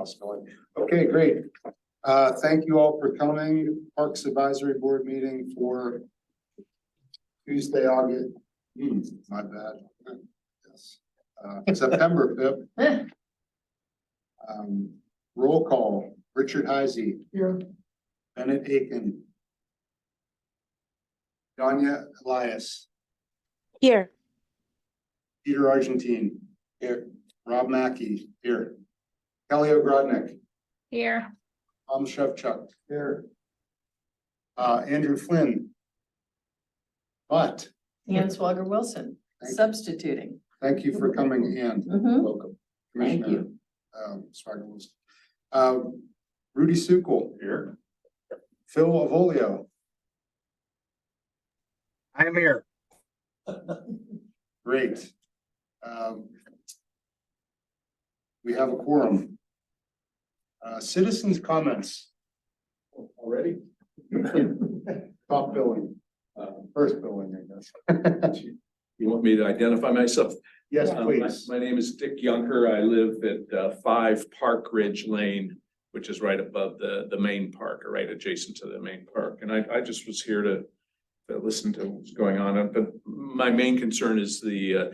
possibility. Okay, great. Thank you all for coming. Parks Advisory Board meeting for Tuesday, August. My bad. Yes. September 5th. Roll call. Richard Heisey. Here. Bennett Aiken. Danya Elias. Here. Peter Argentine. Here. Rob Mackey. Here. Kelly Ogrodnik. Here. Tom Shevchuk. Here. Andrew Flynn. But Ann Swagger Wilson, Thank you. substituting. thank you for coming, Ann. Mhm. Welcome. Thank Commissioner, you. Swagger Wilson. Rudy Sukel. Here. Phil Avolio. I'm here. Great. We have a quorum. Citizens' comments. Already? Top billing, first billing, I guess. You want me to identify myself? Yes, My please. name is Dick Yunker. I live at 5 Park Ridge Lane, which is right above the main park, or right adjacent to the main park. And I just was here to listen to what's going on. But my main concern is the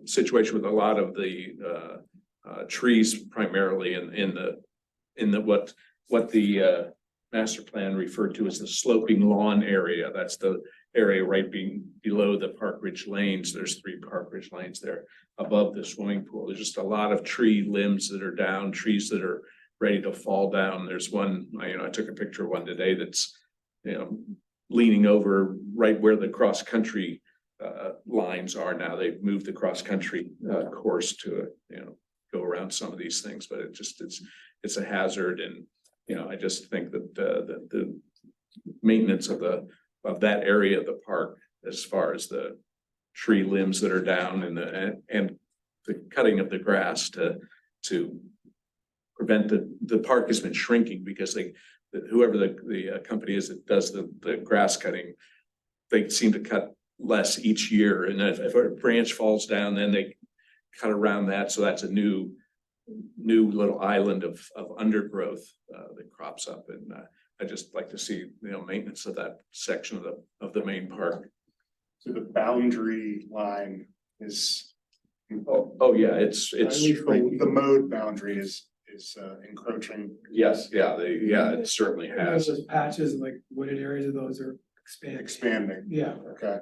situation with a lot of the trees, primarily in the what the master plan referred to as the sloping lawn area. That's the area right below the Park Ridge Lanes. There's 3 Park Ridge Lanes there above the swimming pool. There's just a lot of tree limbs that are down, trees that are ready to fall down. There's one, I took a picture of one today that's, leaning over right where the cross country lines are now. They've moved the cross country course to, go around some of these things, but it's a hazard. And, I just think that the maintenance of that area of the park, as far as the tree limbs that are down and the cutting of the grass to prevent the park has been shrinking because whoever the company is that does the grass cutting, they seem to cut less each year. And if a branch falls down, then they cut around that. So that's a new little island of undergrowth that crops up. And I just like to see, maintenance of that section of the main park. So the boundary line is. Oh yeah, it's The mode boundary is encroaching. yes, it certainly has. Those patches, like wooded areas of those are Expanding. Yeah. Okay.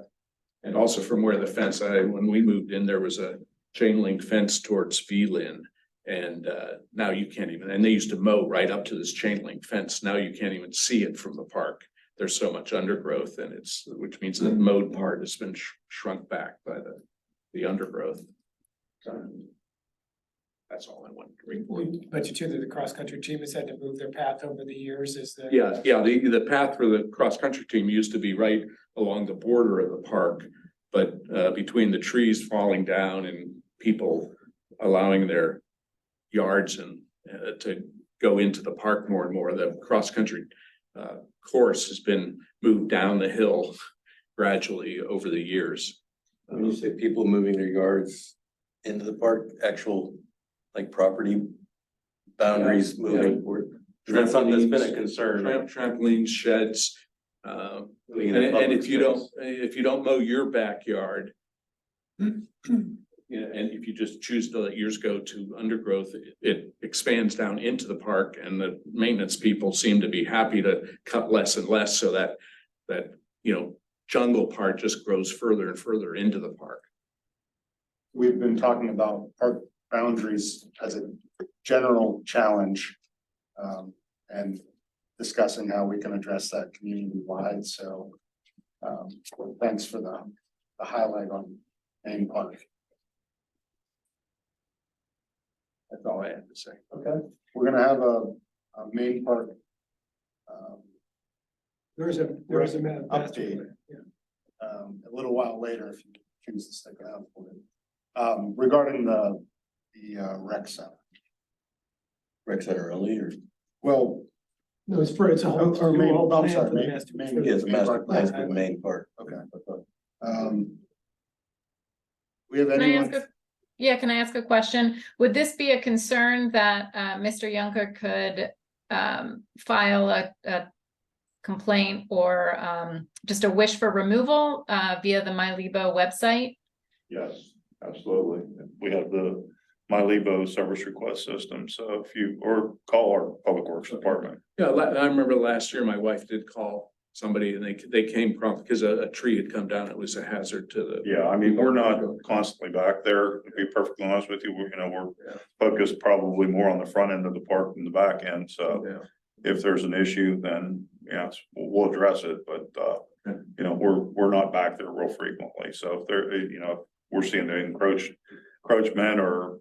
And also from where the fence, when we moved in, there was a chain link fence towards V-Lin. And now you can't even, and they used to mow right up to this chain link fence. Now you can't even see it from the park. There's so much undergrowth, and which means the mowed part has been shrunk back by the undergrowth. That's all I wanted to report. But you too, that the cross-country team has had to move their path over the years is the. Yeah, the path for the cross-country team used to be right along the border of the park. But between the trees falling down and people allowing their yards and to go into the park more and more, the cross-country course has been moved down the hill gradually over the years. When you say people moving their yards into the park, actual like property boundaries moving forward. That's something that's been a concern. Trampolines, sheds. And if you don't mow your backyard, and if you just choose to let yours go to undergrowth, it expands down into the park, and the maintenance people seem to be happy to cut less and less so that jungle part just grows further and further into the park. We've been talking about park boundaries as a general challenge, and discussing how we can address that community wide. So thanks for the highlight on Main Park. That's all I had to say. Okay, we're gonna have a Main Park There is a update. A little while later if you choose to stick around for it. Regarding the rec center. Rec center only, or Well, No, it's for, it's a whole. Or main- whole I'm plan sorry, for the main- master- main- for the- yeah, it's a master park plan plan. for the main park. okay. We have Can I anyone? ask Yeah, can I ask a question? Would this be a concern that Mr. Yunker could file a complaint or just a wish for removal via the MyLebo website? Yes, absolutely. We have the MyLebo service request system, so if you, or call our Public Works Department. Yeah, I remember last year my wife did call somebody and they came prompt because a tree had come down. It was a hazard to the. Yeah, I mean, we're not constantly back there, to be perfectly honest with you, we're focused probably more on the front end of the park than the back end, so. Yeah. If there's an issue, then yes, we'll address it, but we're not back there real frequently, so if there, we're seeing the encroachment or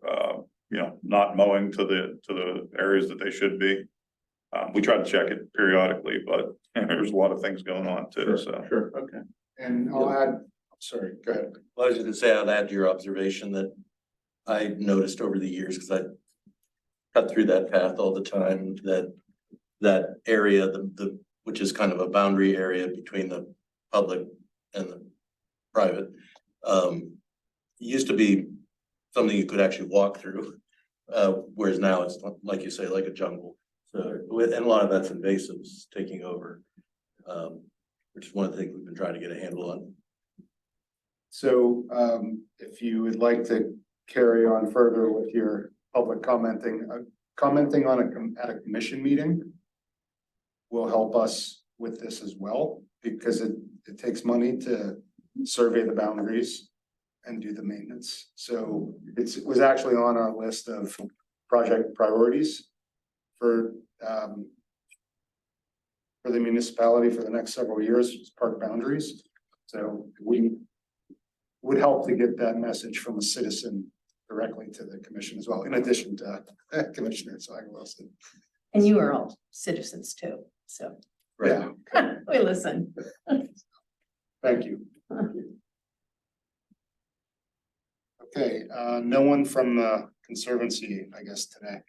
not mowing to the areas that they should be. We try to check it periodically, but there's a lot of things going on too, so. Sure, okay. And I'll add, sorry, go ahead. Well, I was gonna say, I'd add to your observation that I noticed over the years, because I cut through that path all the time, that area, which is kind of a boundary area between the public and the private, used to be something you could actually walk through, whereas now it's, like you say, like a jungle. So, and a lot of that's invasives taking over, which is one of the things we've been trying to get a handle on. So if you would like to carry on further with your public commenting on at a commission meeting will help us with this as well, because it takes money to survey the boundaries and do the maintenance. So it was actually on our list of project priorities for the municipality for the next several years, park boundaries. So we would help to get that message from a citizen directly to the commission as well, in addition to Commissioner Swagger-Wilson. And you are all citizens too, so Yeah, we listen. thank you. Okay, no one from the Conservancy, I guess, today.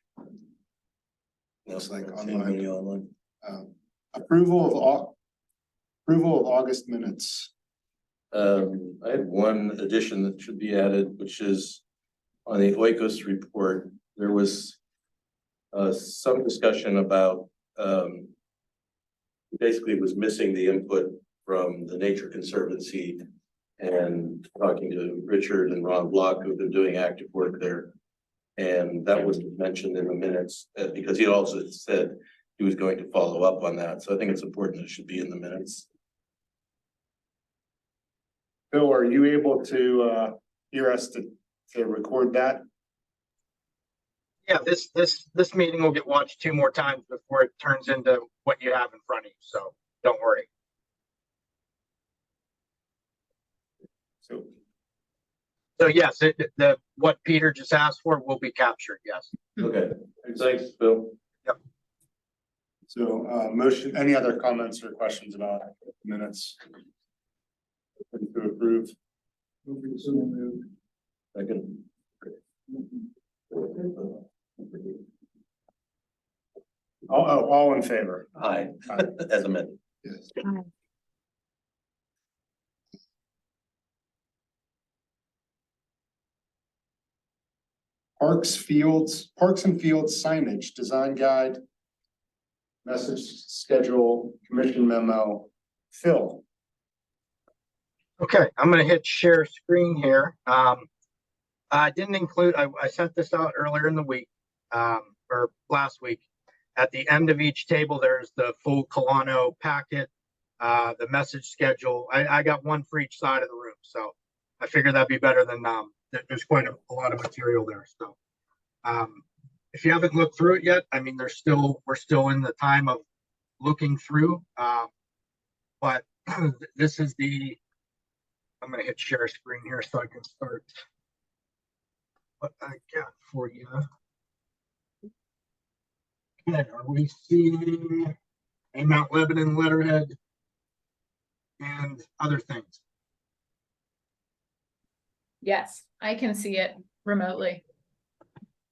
Looks like online. Approval of August minutes. I had one addition that should be added, which is on the Oikos report. There was some discussion about basically it was missing the input from the Nature Conservancy, and talking to Richard and Ron Block, who've been doing active work there. And that was mentioned in the minutes because he also said he was going to follow up on that. So I think it's important that it should be in the minutes. Bill, are you able to hear us to record that? Yeah, this meeting will get watched 2 more times before it turns into what you have in front of you, so don't worry. So yes, what Peter just asked for will be captured, yes. Okay, thanks, Bill. So motion, any other comments or questions about minutes? To approve. Second. All in favor? Aye, as amended. Yes. Parks and Fields signage, design guide, message schedule, commission memo, Phil. Okay, I'm gonna hit share screen here. I didn't include, I sent this out earlier in the week, or last week. At the end of each table, there's the full Colano packet, the message schedule. I got one for each side of the room, so I figured that'd be better than, there's quite a lot of material there, so. If you haven't looked through it yet, I mean, we're still in the time of looking through, but this is I'm gonna hit share screen here so I can start what I got for you. Okay, are we seeing a Mount Lebanon letterhead and other things? Yes, I can see it remotely.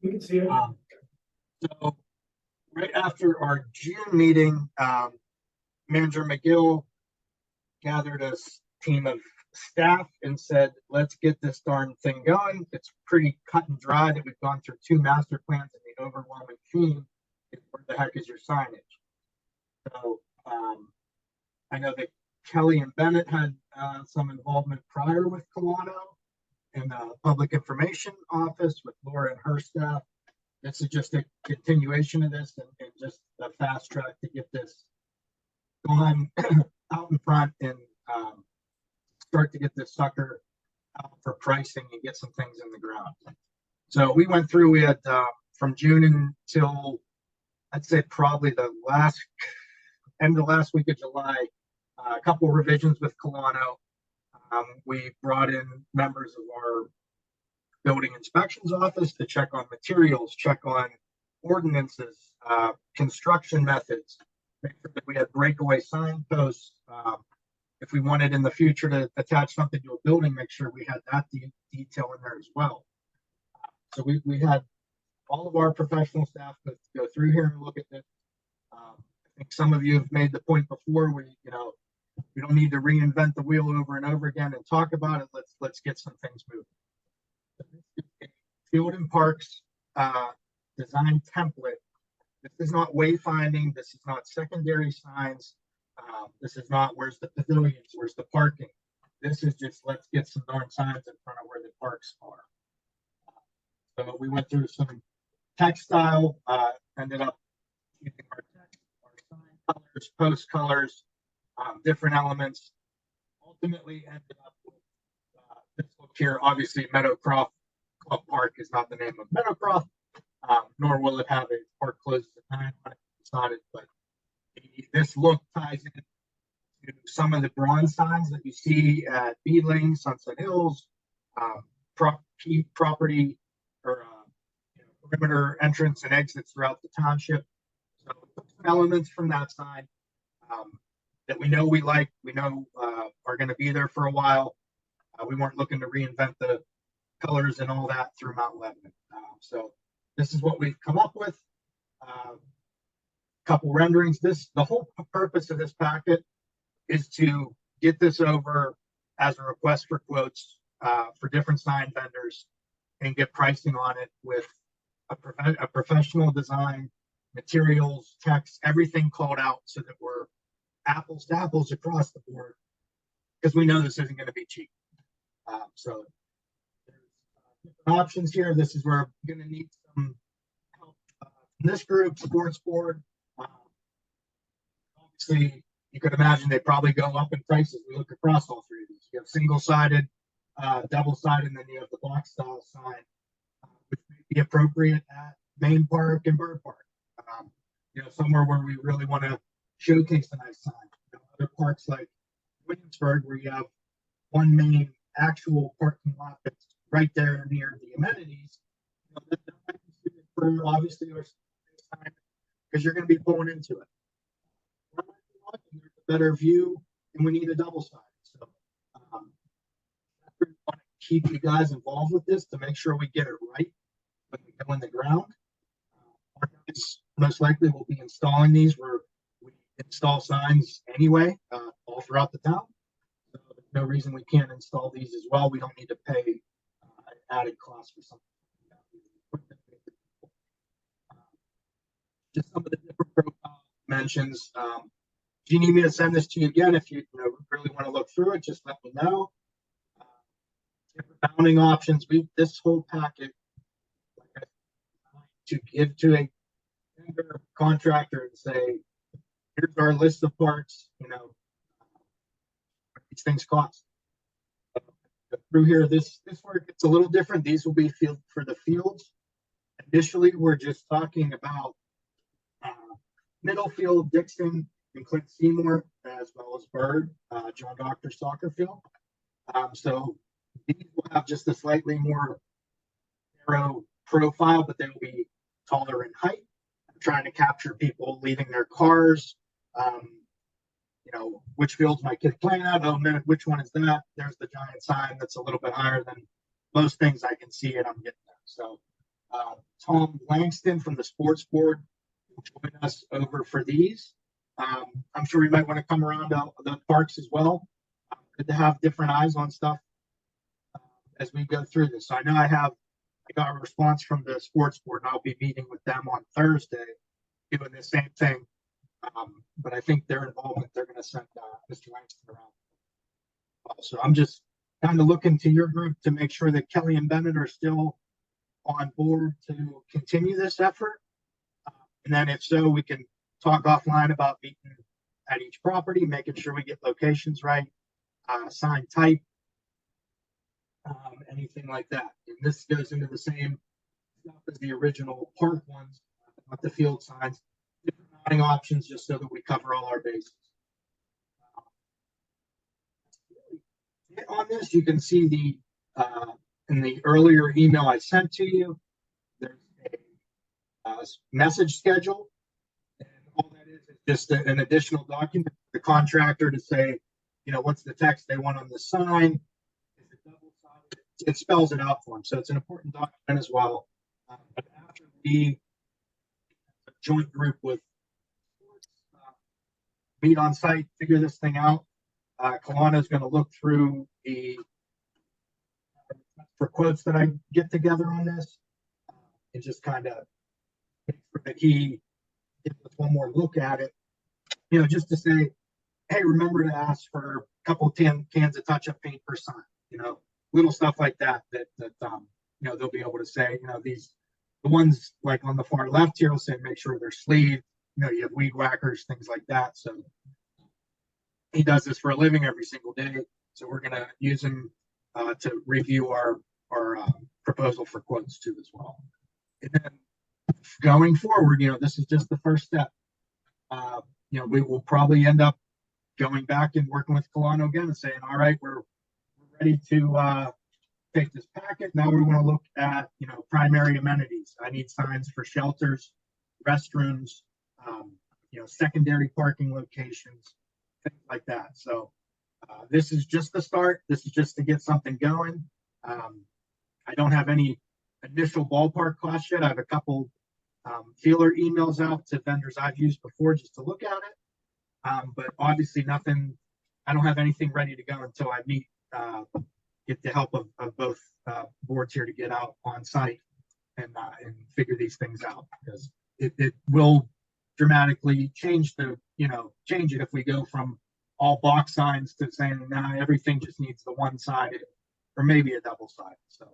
We can see it. So right after our June meeting, Manager McGill gathered a team of staff and said, let's get this darn thing going. It's pretty cut and dry that we've gone through 2 master plans, and the overwhelming theme is where the heck is your signage? So I know that Kelly and Bennett had some involvement prior with Colano in the public information office with Laura and her staff. This is just a continuation of this and just a fast track to get this going out in front and start to get this sucker out for pricing and get some things in the ground. So we went through, we had from June until I'd say probably the end of the last week of July, a couple of revisions with Colano. We brought in members of our building inspections office to check on materials, check on ordinances, construction methods, make sure that we had breakaway signposts. If we wanted in the future to attach something to a building, make sure we had that detail in there as well. So we had all of our professional staff go through here and look at this. I think some of you have made the point before, we don't need to reinvent the wheel over and over again and talk about it. Let's get some things moving. Field and Parks design template. This is not wayfinding. This is not secondary signs. This is not where's the pavilions, where's the parking. This is just let's get some darn signs in front of where the parks are. So we went through some textile, ended up using our text, our sign colors, post colors, different elements. Ultimately ended up with this look here. Obviously, Meadowcroft Club Park is not the name of Meadowcroft, nor will it have a park closes at 9 on it. It's not it, but this look ties in to some of the bronze signs that you see at Beadling, Sunset Hills, key property or perimeter entrance and exits throughout the township. So some elements from that side that we know we like, we know are going to be there for a while. We weren't looking to reinvent the colors and all that through Mount Lebanon. So this is what we've come up with. Couple renderings. The whole purpose of this packet is to get this over as a request for quotes for different sign vendors and get pricing on it with a professional design, materials, text, everything called out so that we're apples to apples across the board, because we know this isn't going to be cheap. So there's different options here. This is where I'm going to need some help from this group, sports board. Obviously, you could imagine they probably go up in prices. We look across all three of these. You have single-sided, double-sided, and then you have the box style sign, which may be appropriate at Main Park and Bird Park. Somewhere where we really want to showcase a nice sign. Other parks like Williamsburg, where you have one main actual parking lot that's right there near the amenities, that might be suited for obviously our sign because you're going to be pulling into it. There's a better view, and we need a double side. So I want to keep you guys involved with this to make sure we get it right when we go in the ground. Our guys most likely will be installing these where we install signs anyway, all throughout the town. So there's no reason we can't install these as well. We don't need to pay an added cost for something like that. Just some of the different profile mentions. If you need me to send this to you again, if you really want to look through it, just let me know. Different bounding options. This whole packet to give to a vendor contractor and say, here's our list of parts, what these things cost. Through here, this where it gets a little different. These will be field for the fields. Initially, we're just talking about Middlefield, Dixon, and Clint Seymour, as well as Bird, John Doctor Soccer Field. So these will have just a slightly more narrow profile, but they will be taller in height. I'm trying to capture people leaving their cars. Which field's my kid playing at? Oh man, which one is that? There's the giant sign that's a little bit higher than most things I can see it. I'm getting there. So Tom Langston from the sports board will join us over for these. I'm sure we might want to come around the parks as well. good to have different eyes on stuff as we go through this. So I know I got a response from the sports board, and I'll be meeting with them on Thursday, doing the same thing. But I think their involvement, they're gonna send Mr. Langston around. So I'm just kind of looking to your group to make sure that Kelly and Bennett are still on board to continue this effort. And then if so, we can talk offline about meeting at each property, making sure we get locations right, sign type, anything like that. And this goes into the same stuff as the original park ones, not the field signs, different mounting options, just so that we cover all our bases. On this, you can see the in the earlier email I sent to you, there's a message schedule. And all that is just an additional document for the contractor to say, you know, what's the text they want on the sign? Is it double-sided? It spells it out for them. So it's an important document as well. But after we, a joint group with meet on site, figure this thing out, Kalana is going to look through for quotes that I get together on this, and just kind of make sure that he gives us one more look at it, you know, just to say, hey, remember to ask for a couple cans of touch-up paint per sign, you know, little stuff like that, you know, they'll be able to say, you know, the ones like on the far left here will say, make sure they're sleeved, you know, you have weed whackers, things like that. So he does this for a living every single day. So we're going to use him to review our proposal for quotes too as well. And then going forward, you know, this is just the first step. You know, we will probably end up going back and working with Kalano again and saying, all right, we're ready to take this packet. Now we want to look at, you know, primary amenities. I need signs for shelters, restrooms, you know, secondary parking locations, things like that. So this is just the start. This is just to get something going. I don't have any initial ballpark costs yet. I have a couple feeler emails out to vendors I've used before just to look at it. But obviously nothing, I don't have anything ready to go until I meet, get the help of both boards here to get out on site and figure these things out, because it will dramatically change change it if we go from all box signs to saying, nah, everything just needs the one-sided or maybe a double-sided. So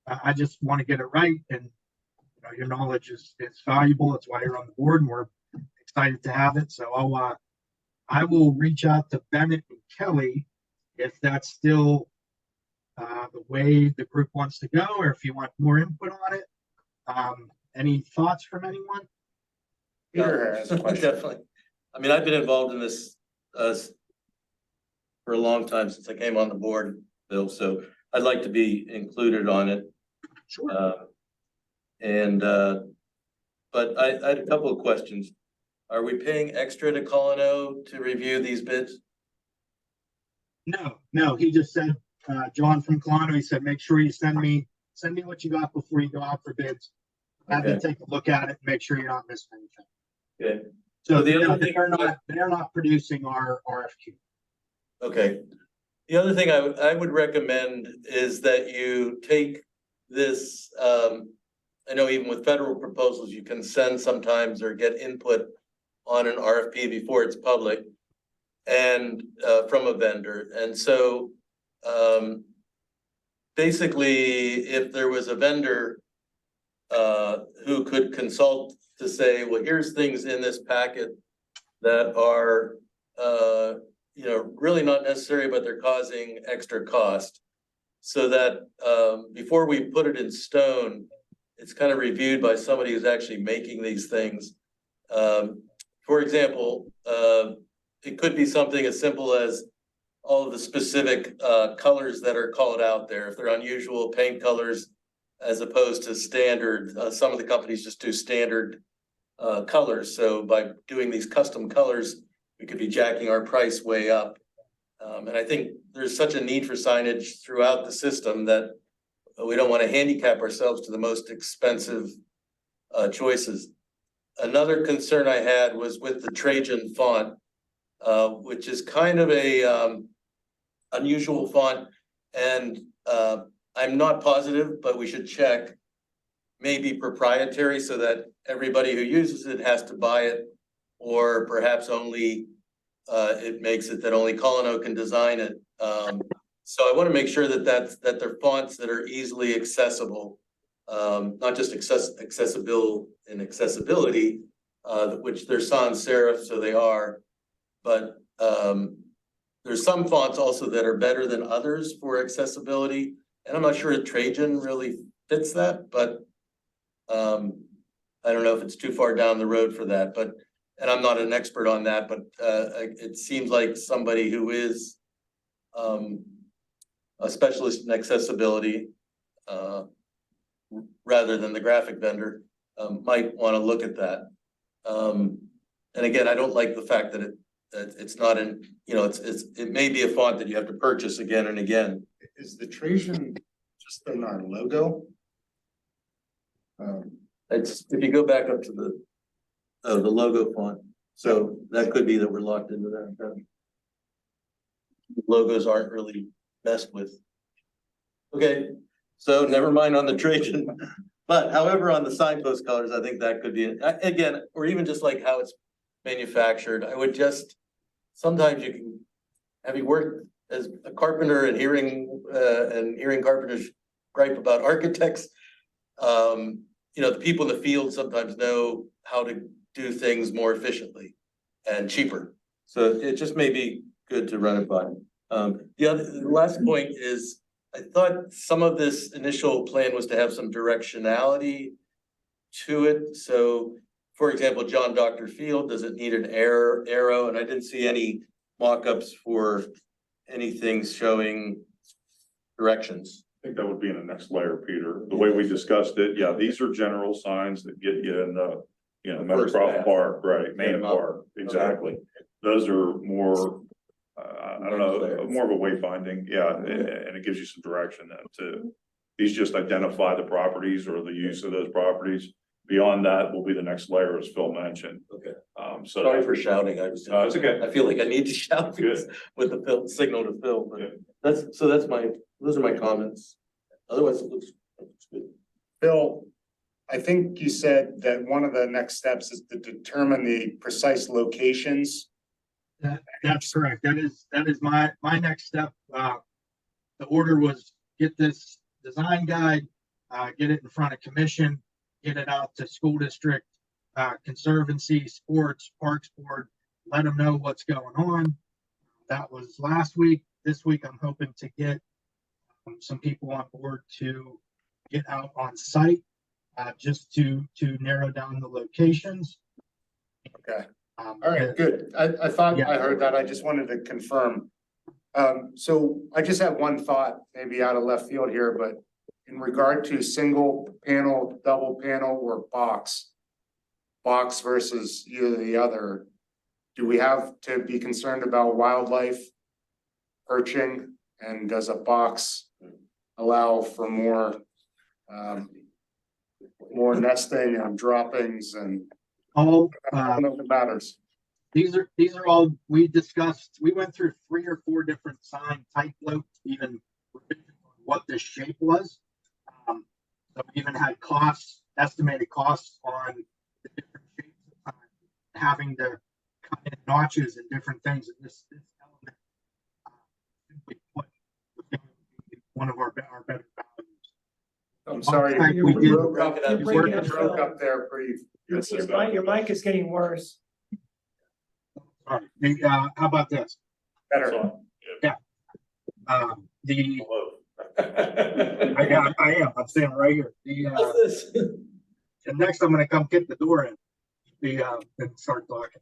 I just want to get it right, and you know, your knowledge is valuable. That's why you're on the board, and we're excited to have it. So I will reach out to Bennett and Kelly if that's still the way the group wants to go, or if you want more input on it. Any thoughts from anyone? Peter has a question. Definitely. I mean, I've been involved in this for a long time, since I came on the board, Bill, so I'd like to be included on it. Sure. But I had a couple of questions. Are we paying extra to Colino to review these bids? No, he just said, John from Kalano, he said, make sure you send me what you got before you go out for bids. Have them take a look at it and make sure you're not missing anything. Okay. So the other thing, they're not producing our RFQ. Okay. The other thing I would recommend is that you take this, I know even with federal proposals, you can send sometimes or get input on an RFP before it's public and from a vendor. And so basically, if there was a vendor who could consult to say, well, here's things in this packet that are you know, really not necessary, but they're causing extra cost. So that before we put it in stone, it's kind of reviewed by somebody who's actually making these things. For example, it could be something as simple as all of the specific colors that are called out there. If they're unusual paint colors as opposed to standard, some of the companies just do standard colors. So by doing these custom colors, we could be jacking our price way up. And I think there's such a need for signage throughout the system that we don't want to handicap ourselves to the most expensive choices. Another concern I had was with the Trajan font, which is kind of a unusual font. And I'm not positive, but we should check. Maybe proprietary so that everybody who uses it has to buy it. Or perhaps only it makes it that only Colino can design it. So I want to make sure that they're fonts that are easily accessible. Not just accessibility, which they're sans serif, so they are. But there's some fonts also that are better than others for accessibility. And I'm not sure Trajan really fits that, but I don't know if it's too far down the road for that, and I'm not an expert on that, but it seems like somebody who is a specialist in accessibility rather than the graphic vendor might want to look at that. And again, I don't like the fact that it's not in, it may be a font that you have to purchase again and again. Is the Trajan just in our logo? It's, if you go back up to the logo font, so that could be that we're locked into that. Logos aren't really messed with. Okay, so never mind on the Trajan, but however, on the signpost colors, I think that could be, again, or even just like how it's manufactured, I would just, sometimes you can, having worked as a carpenter and hearing carpenters gripe about architects, the people in the field sometimes know how to do things more efficiently and cheaper. So it just may be good to run it by. The last point is, I thought some of this initial plan was to have some directionality to it. So, for example, John Doctor Field, does it need an arrow? And I didn't see any mock-ups for anything showing directions. I think that would be in the next layer, Peter. The way we discussed it, yeah, these are general signs that get you in the, First Meadowcroft path. Park, right, main Get 'em up. park, exactly. Those are more, I don't know, more of a wayfinding, yeah, and it gives you some direction then too. These just identify the properties or the use of those properties. Beyond that will be the next layer, as Phil mentioned. Okay. So. Sorry for shouting. It's okay. I feel like I need to shout because with the Phil signal to Phil, but those are my comments. Otherwise, it looks good. Bill, I think you said that one of the next steps is to determine the precise locations. That's correct. That is my next step. The order was get this design guide, get it in front of commission, get it out to school district, conservancy, sports, parks board, let them know what's going on. That was last week. This week, I'm hoping to get some people on board to get out on site, just to narrow down the locations. Okay. All right, good. I thought I heard that. I just wanted to confirm. So I just have one thought, maybe out of left field here, but in regard to single panel, double panel, or box versus either the other, do we have to be concerned about wildlife perching? And does a box allow for more nesting and droppings and I don't know if it matters. These are all we discussed. We went through 3 or 4 different sign type floats, even what the shape was. So we even had estimated costs on the different shapes of sign, having to cut in notches and different things. And this element simply put was going to be one of our better values. I'm sorry, We did- you broke up there pretty. Your mic is getting worse. All right. How about this? Better. I am. I'm standing right here. And next, I'm going to come kick the door in. And start talking.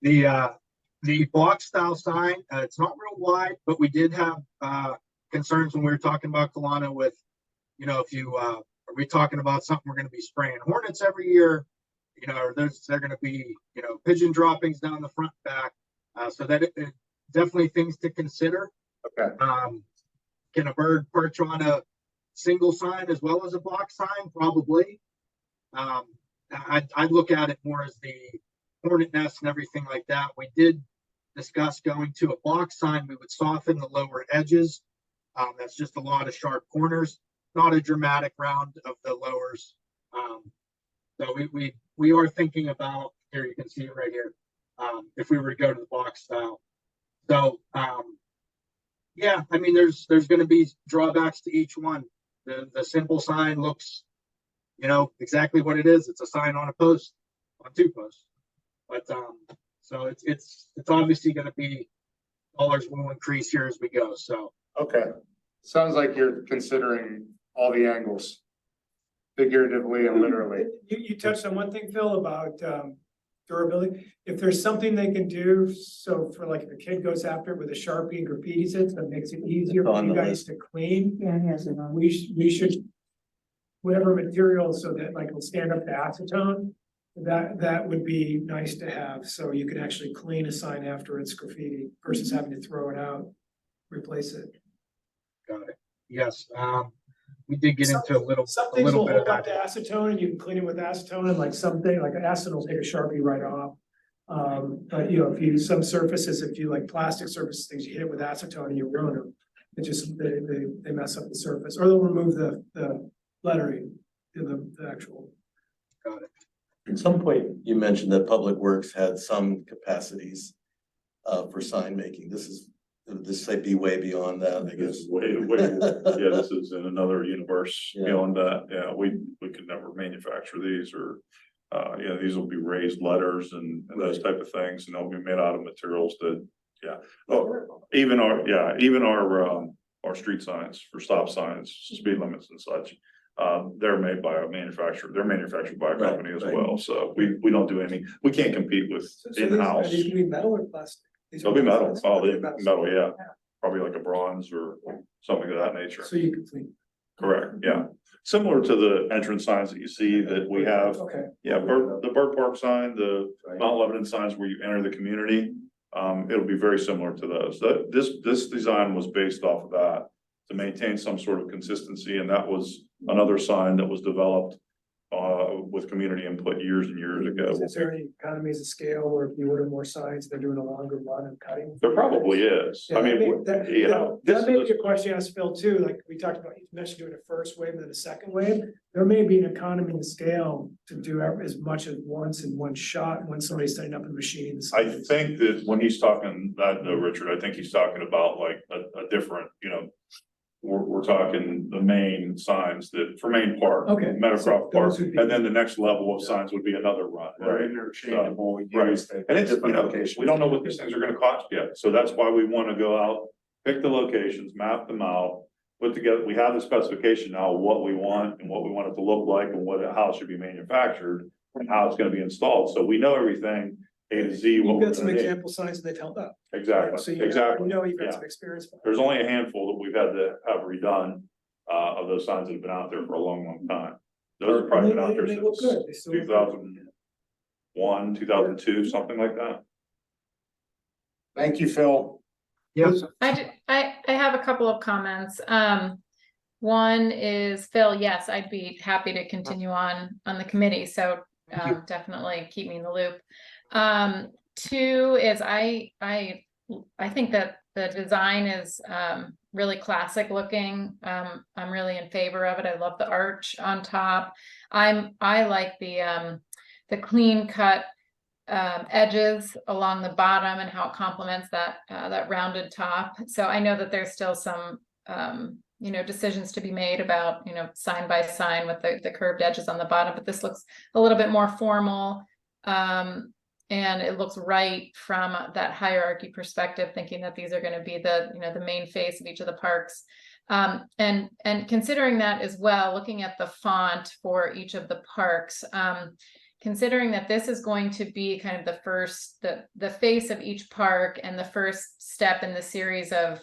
The box style sign. It's not real wide, but we did have concerns when we were talking about Colano with, if you are we talking about something we're going to be spraying hornets every year? Or they're going to be pigeon droppings down the front back. So that it definitely things to consider. Okay. Can a bird perch on a single sign as well as a box sign? Probably. I'd look at it more as the hornet nest and everything like that. We did discussed going to a box sign. We would soften the lower edges. That's just a lot of sharp corners, not a dramatic round of the lowers. So we are thinking about, here you can see it right here, if we were to go to the box style. So yeah, I mean, there's going to be drawbacks to each one. The simple sign looks, you know, exactly what it is. It's a sign on a post, on two posts. But so it's obviously going to be, dollars will increase here as we go. So Okay, sounds like you're considering all the angles, figuratively and literally. You touched on one thing, Phil, about durability. If there's something they can do, so for like if a kid goes after it with a Sharpie and graffitis it, that makes it easier for On you the guys to clean. Yeah, he has it on. We should, whatever material, so that like will stand up to acetone, that would be nice to have, so you can actually clean a sign after it's graffiti versus having to throw it out, replace it. got it. Yes, we did get into Some a things little will bit of hold up that. to acetone and you can clean it with acetone, and like something like acetone will take a Sharpie right off. But you know, if you use some surfaces, if you like plastic surfaces, things, you hit it with acetone and you ruin them. It just, they mess up the surface, or they'll remove the lettering, the actual. Got it. At some point, you mentioned that Public Works had some capacities for sign making. This might be way beyond that, I This guess. is yeah, this is in another universe Yeah. beyond that. Yeah, we could never manufacture these, or yeah, these will be raised letters and those type of things, and they'll be made out of materials that, yeah. Oh, even our street signs for stop signs, speed limits and such. They're made by a manufacturer. They're manufactured by a Right, company as right. well. So we don't do any, we can't compete with in-house. These can be metal or plastic? They'll be metal. Oh, they metal, yeah. Probably like a bronze or something of that nature. So you can clean. Correct, yeah. Similar to the entrance signs that you see that we have. Okay. Yeah, the Bird Park sign, the Mount Lebanon signs where you enter the community. It'll be very similar to those. This design was based off of that to maintain some sort of consistency, and that was another sign that was developed with community input years and years ago. Is there any economies of scale where if you order more signs, they're doing a longer run and cutting? There probably is. Yeah, I mean, that- you know, this That may is, be a question you asked Phil too, like we talked about, you mentioned doing a first wave and then a second wave. There may be an economy of scale to do as much as once in one shot when somebody's setting up a machine. I think that when he's talking that though, Richard, I think he's talking about like a different, you know. We're talking the main signs that for Main Park. Okay. Meadowcroft So Park, those would be- and then the next level of signs would be another run, They're right? interchangeable. Right. used at And it's, you different know, locations. we don't know what these things are gonna cost yet, so that's why we wanna go out, pick the locations, map them out. Put together, we have the specification now, of what we want and what we want it to look like and how it should be manufactured. And how it's gonna be installed, so we know everything, A to Z, what You've we're got some gonna need. example signs that they've held up. So Exactly, you exactly. know, you've got yeah. some experience. There's only a handful that we've had to have redone, of those signs that have been out there for a long, long time. Those have probably been out there They look since good. They still look two good. thousand one, 2002, something like that. Thank you, Phil. Yes, I have a couple of comments. One is Phil, yes, I'd be happy to continue on the committee, so Thank you. definitely keep me in the loop. Two is I think that the design is really classic looking. I'm really in favor of it. I love the arch on top. I like the clean cut edges along the bottom and how it complements that rounded top. So I know that there's still some decisions to be made about sign by sign with the curved edges on the bottom, but this looks a little bit more formal. And it looks right from that hierarchy perspective, thinking that these are going to be the main face of each of the parks. And considering that as well, looking at the font for each of the parks, considering that this is going to be kind of the face of each park and the first step in the series of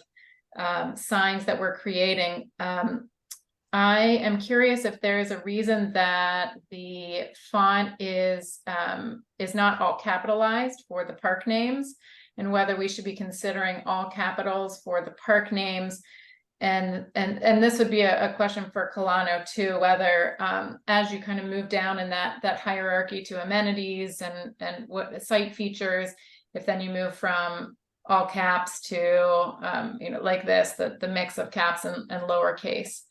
signs that we're creating. I am curious if there is a reason that the font is not all capitalized for the park names, and whether we should be considering all capitals for the park names. And this would be a question for Kalano too, whether as you kind of move down in that hierarchy to amenities and what site features, if then you move from all caps to, like this, the mix of caps and lowercase.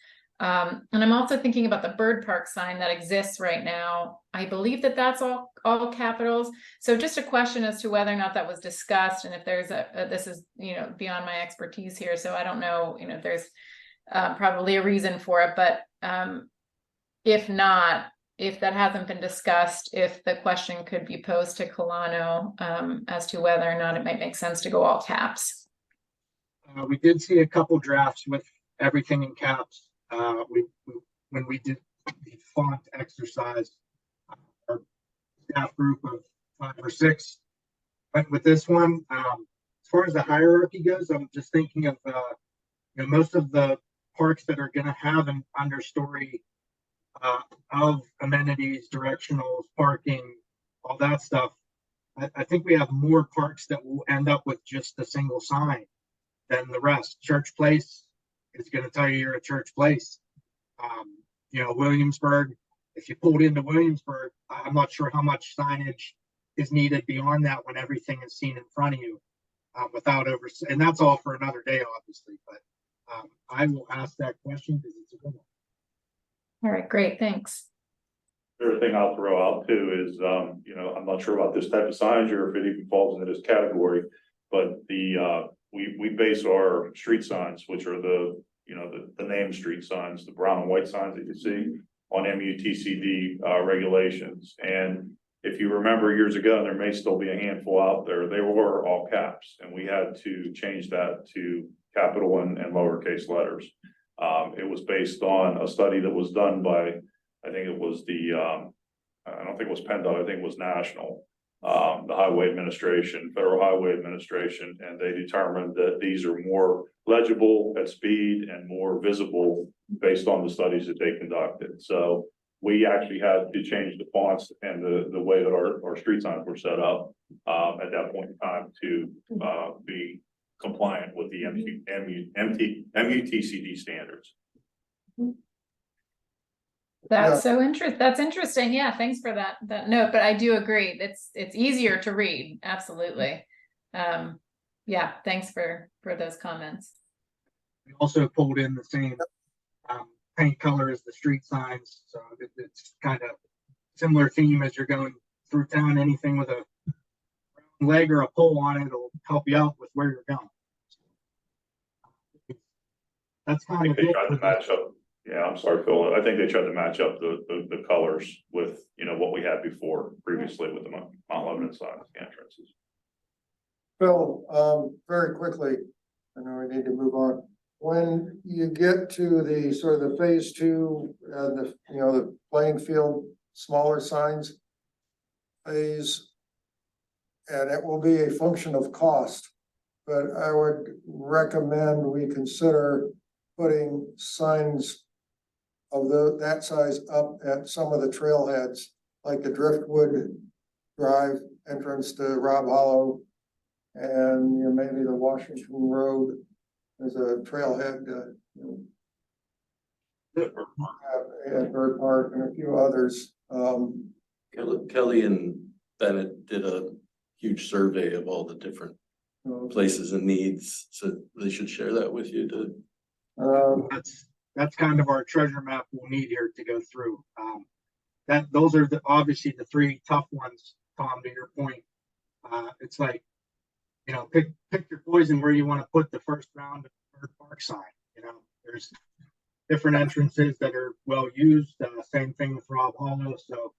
And I'm also thinking about the bird park sign that exists right now. I believe that that's all capitals. So just a question as to whether or not that was discussed, and if there's this is, beyond my expertise here, so I don't know, if there's probably a reason for it, but if not, if that hasn't been discussed, if the question could be posed to Colano as to whether or not it might make sense to go all caps. We did see a couple drafts with everything in caps. When we did the font exercise, our staff group of 5 or 6 went with this one. As far as the hierarchy goes, I'm just thinking of most of the parks that are going to have an understory of amenities, directionals, parking, all that stuff. I think we have more parks that will end up with just a single sign than the rest. Church Place is going to tell you you're a church place. Williamsburg, if you pulled into Williamsburg, I'm not sure how much signage is needed beyond that when everything is seen in front of you and that's all for another day, obviously, but I will ask that question because it's a good one. All right, great, thanks. The other thing I'll throw out too is, I'm not sure about this type of signage or if it even falls into this category, but we base our street signs, which are the name street signs, the brown and white signs that you see, on MUTCD regulations. And if you remember years ago, and there may still be a handful out there, they were all caps, and we had to change that to capital and lowercase letters. It was based on a study that was done by, I think it was I don't think it was PennDOT, I think it was national, the Highway Administration, Federal Highway Administration, and they determined that these are more legible at speed and more visible based on the studies that they conducted. So we actually had to change the fonts and the way that our street signs were set up at that point in time to be compliant with the MUTCD standards. That's that's interesting. Yeah, thanks for that note. But I do agree, it's easier to read. Absolutely. Yeah, thanks for those comments. We also pulled in the same paint color as the street signs, so it's kind of similar theme as you're going through town. Anything with a leg or a pole on it will help you out with where you're going. That's I kind think of they tried to match up. Yeah, I'm sorry, Phil. I think they tried to match up the colors with, what we had before previously with the Mount Lebanon sign entrances. Phil, very quickly, I know we need to move on. When you get to the sort of the phase 2, the playing field, smaller signs phase, and it will be a function of cost, but I would recommend we consider putting signs of that size up at some of the trailheads, like the Driftwood Drive entrance to Rob Hollow, and maybe the Washington Road. There's a trailhead at Bird Park and a few others. Kelly and Bennett did a huge survey of all the different places and needs, so they should share that with you to. That's kind of our treasure map we'll need here to go through. Those are obviously the 3 tough ones, Tom, to your point. It's like, pick your poison where you want to put the first round of the Bird Park sign. There's different entrances that are well used. Same thing with Rob Hollow. So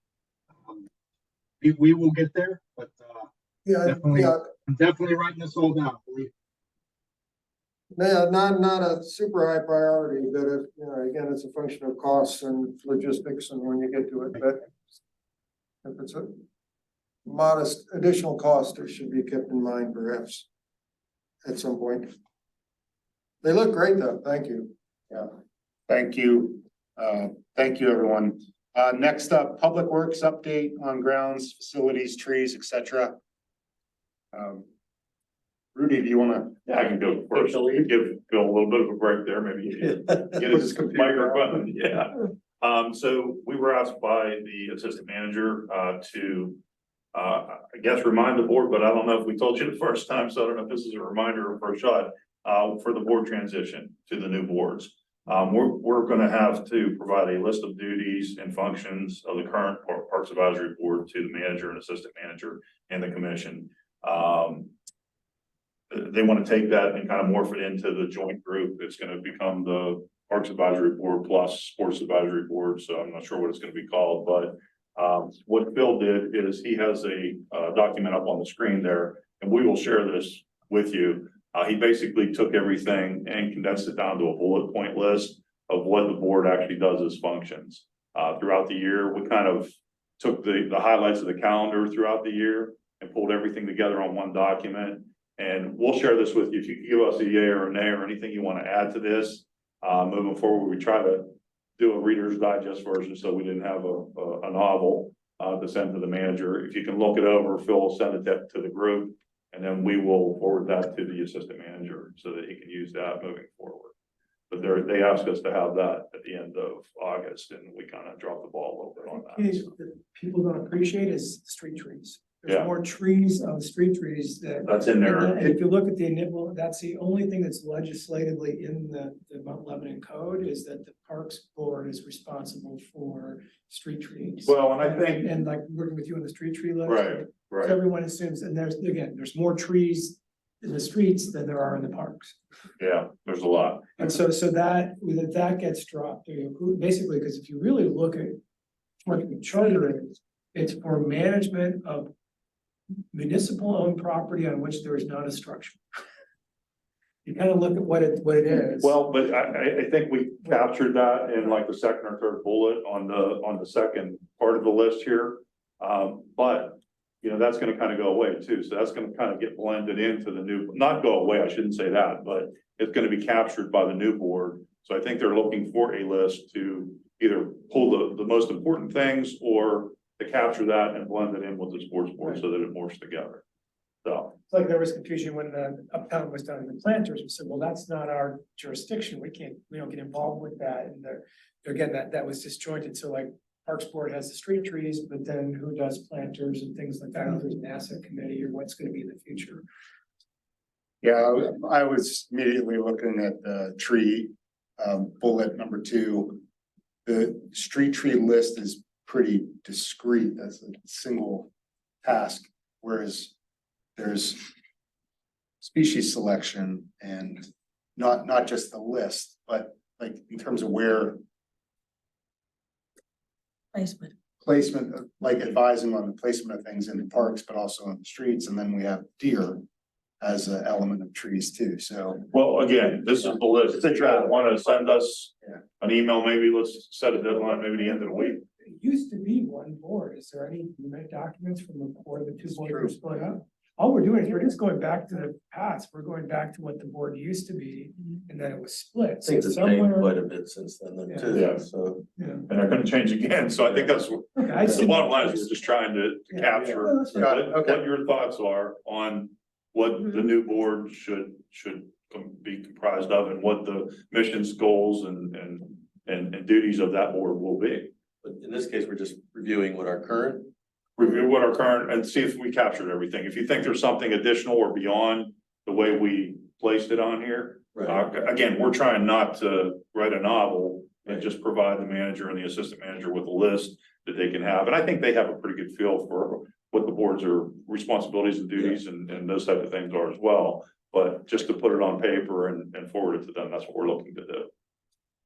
we will get there, but I'm definitely writing this all down. Yeah, not a super high priority, but if, again, it's a function of costs and logistics and when you get to it, but if it's a modest additional cost, it should be kept in mind perhaps at some point. They look great though. Thank you. Yeah, thank you. Thank you, everyone. Next up, Public Works update on grounds, facilities, trees, etc. Rudy, do you want to? Yeah, I can go first. Give Phil a little bit of a break there, maybe get his microphone. Yeah. So we were asked by the assistant manager to guess remind the board, but I don't know if we told you the first time, so I don't know if this is a reminder or first shot, for the board transition to the new boards. We're gonna have to provide a list of duties and functions of the current Parks Advisory Board to the manager and assistant manager and the commission. They want to take that and kind of morph it into the joint group. It's gonna become the Parks Advisory Board plus Sports Advisory Board, so I'm not sure what it's gonna be called, but what Phil did is he has a document up on the screen there, and we will share this with you. He basically took everything and condensed it down to a bullet point list of what the board actually does as functions. Throughout the year, we kind of took the highlights of the calendar throughout the year and pulled everything together on one document. And we'll share this with you. If you can give us a yay or a nay or anything you want to add to this, moving forward, we try to do a Reader's Digest version, so we didn't have a novel to send to the manager. If you can look it over, Phil will send it to the group, and then we will forward that to the assistant manager so that he can use that moving forward. But they asked us to have that at the end of August, and we kind of dropped the ball a little bit on that. Is that people don't appreciate is street trees. Yeah. There's more trees on street trees that. That's in there. And if you look at the nibble, that's the only thing that's legislatively in the Mount Lebanon code is that the Parks Board is responsible for street trees. Well, and I think, And like working with you on the street tree list. right, right. Everyone assumes, and there's more trees in the streets than there are in the parks. Yeah, there's a lot. And so that gets dropped, basically, because if you really look at what the charter is, it's for management of municipal owned property on which there is not a structure. You kind of look at what it is. Well, but I think we captured that in like the second or third bullet on the second part of the list here. But, you know, that's gonna kind of go away too. So that's gonna kind of get blended into the new, not go away, I shouldn't say that, but it's gonna be captured by the new board. So I think they're looking for a list to either pull the most important things or to capture that and blend it in with the sports board so that it morphs together. So, It's like there was confusion when Uptown was done in the planters. We said, well, that's not our jurisdiction. We don't get involved with that. And there, again, that was disjointed. So like Parks Board has the street trees, but then who does planters and things like that? I don't know if there's an asset committee or what's gonna be in the future. Yeah, I was immediately looking at the tree, bullet number 2. The street tree list is pretty discrete, that's a single task, whereas there's species selection and not just the list, but like in terms of where placement, like advising on the placement of things in the parks, but also in the streets, and then we have deer as an element of trees too, so. well, again, this is the list. If you guys wanna send us Yeah. an email, maybe let's set a deadline, maybe the end of the week. It used to be one board. Is there any documents from the board, the two boards were split up? All we're doing is we're just going back to the past. We're going back to what the board used to be, and then it was split. I think So it's changed somewhere, quite a bit since then, too, Yeah. so. yeah. And they're gonna change again, so I think that's, Okay, I just the bottom line is we're just trying to Yeah, capture yeah. That's fine. Got it, okay. what your thoughts are on what the new board should be comprised of and what the missions, goals and duties of that board will be. But in this case, we're just reviewing what our current, Review what our current and see if we captured everything. If you think there's something additional or beyond the way we placed it on here. Again, we're trying not to write a novel and just provide the manager and the assistant manager with a list that they can have. And I think they have a pretty good feel for what the boards are responsibilities and duties and those type of things are as well. But just to put it on paper and forward it to them, that's what we're looking to do.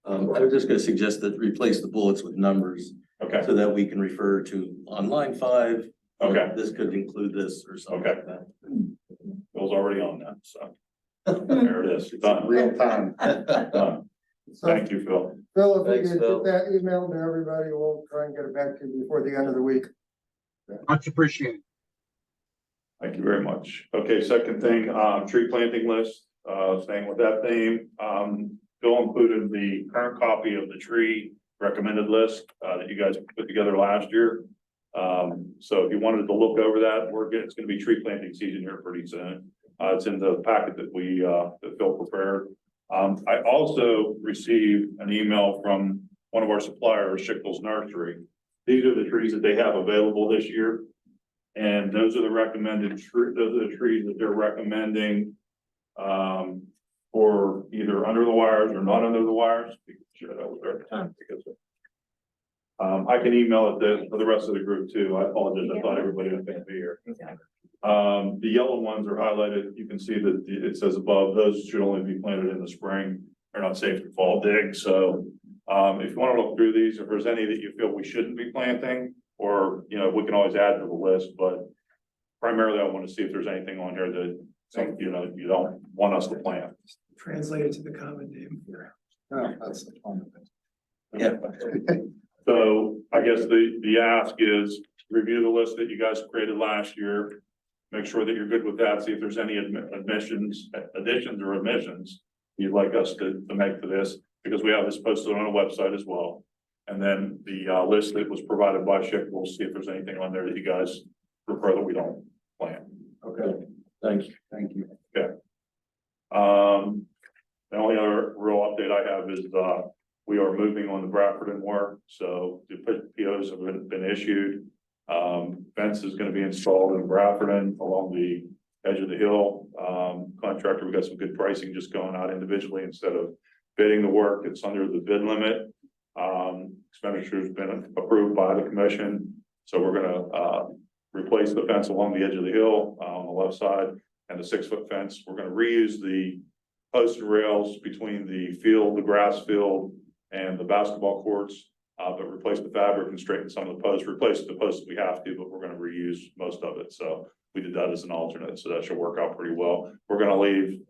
I was just gonna suggest that replace the bullets with numbers Okay, so that we can refer to on line 5. okay, This could include this or something Okay. like that. Bill's already on that, so. There it is, done, Real time. done. So, Thank you, Phil. Phil, if Thanks, you Phil. get that email to everybody, we'll try and get it back to you before the end of the week. Much appreciated. Thank you very much. Okay, second thing, tree planting list, staying with that theme. Phil included the current copy of the tree recommended list, that you guys put together last year. So if you wanted to look over that, it's gonna be tree planting season here pretty soon. It's in the packet that that Phil prepared. I also received an email from one of our suppliers, Schickles Nursery. These are the trees that they have available this year. And those are the recommended those are the trees that they're recommending. For either under the wires or not under the wires. Sure, that was our time because. I can email it for the rest of the group too. I apologize. I thought everybody was gonna be here. The yellow ones are highlighted. You can see that it says above, those should only be planted in the spring. They're not safe to fall dig. So, if you want to look through these, if there's any that you feel we shouldn't be planting, or, you know, we can always add to the list, but primarily I want to see if there's anything on here that, you know, you don't want us to plant. Translated to the common name here. No, that's the fun of it. Yeah. So I guess the ask is review the list that you guys created last year. Make sure that you're good with that. See if there's any additions or omissions you'd like us to make to this, because we have this posted on a website as well. And then the list that was provided by Schick, we'll see if there's anything on there that you guys prefer that we don't plant. Okay, thank you. Thank you. The only other real update I have is, we are moving on the Bradford work, so the POs have been issued. Fence is gonna be installed in Bradford along the edge of the hill. Contractor, we got some good pricing just going out individually instead of bidding the work. It's under the bid limit. Expenditure's been approved by the commission, so we're gonna, replace the fence along the edge of the hill, on the left side, and the 6-foot fence. We're gonna reuse the post and rails between the field, the grass field, and the basketball courts, but replace the fabric and straighten some of the posts, replace the posts if we have to, but we're gonna reuse most of it. So we did that as an alternate, so that should work out pretty well. We're gonna leave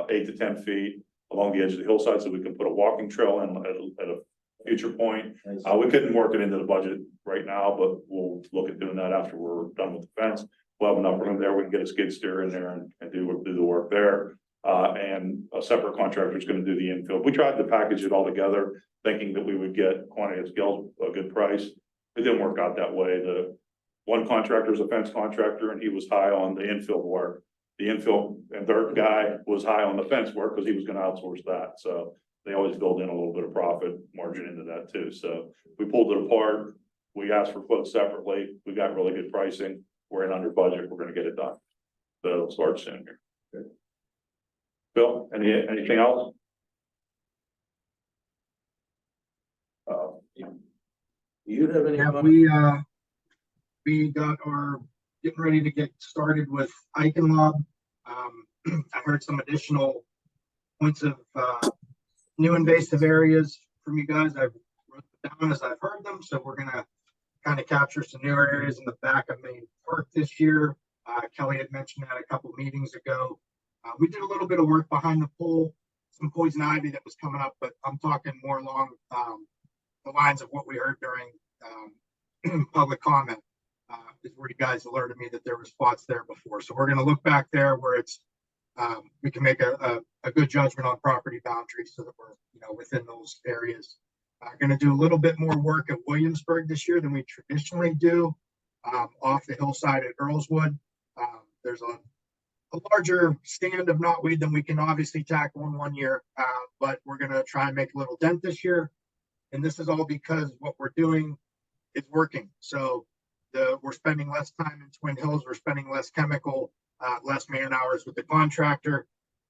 8 to 10 feet along the edge of the hillside so we can put a walking trail in at a future point. We couldn't work it into the budget right now, but we'll look at doing that after we're done with the fence. We'll have enough room there. We can get a skid steer in there and do the work there. And a separate contractor is gonna do the infield. We tried to package it all together, thinking that we would get quantity of scale, a good price. It didn't work out that way. The one contractor is a fence contractor and he was high on the infield work. The infield and dirt guy was high on the fence work because he was gonna outsource that. So they always build in a little bit of profit margin into that too. So we pulled it apart. We asked for quotes separately. We got really good pricing. We're in under budget. We're gonna get it done. So it'll start soon here. Good. Bill, anything else? Do you have any? Yeah, we got our, getting ready to get started with Eichenlob. I heard some additional points of, new invasive areas from you guys. I've wrote them down as I've heard them, so we're gonna kind of capture some new areas in the back of Main Park this year. Kelly had mentioned that a couple meetings ago. We did a little bit of work behind the pool, some poison ivy that was coming up, but I'm talking more along the lines of what we heard during public comment. Is where you guys alerted me that there were spots there before. So we're going to look back there where it's we can make a good judgment on property boundaries so that we're, you know, within those areas. Going to do a little bit more work at Williamsburg this year than we traditionally do off the hillside at Earlswood. There's a larger stand of knotweed than we can obviously tackle in 1 year, but we're going to try and make a little dent this year. And this is all because what we're doing is working. So we're spending less time in Twin Hills. We're spending less chemical, less man hours with the contractor.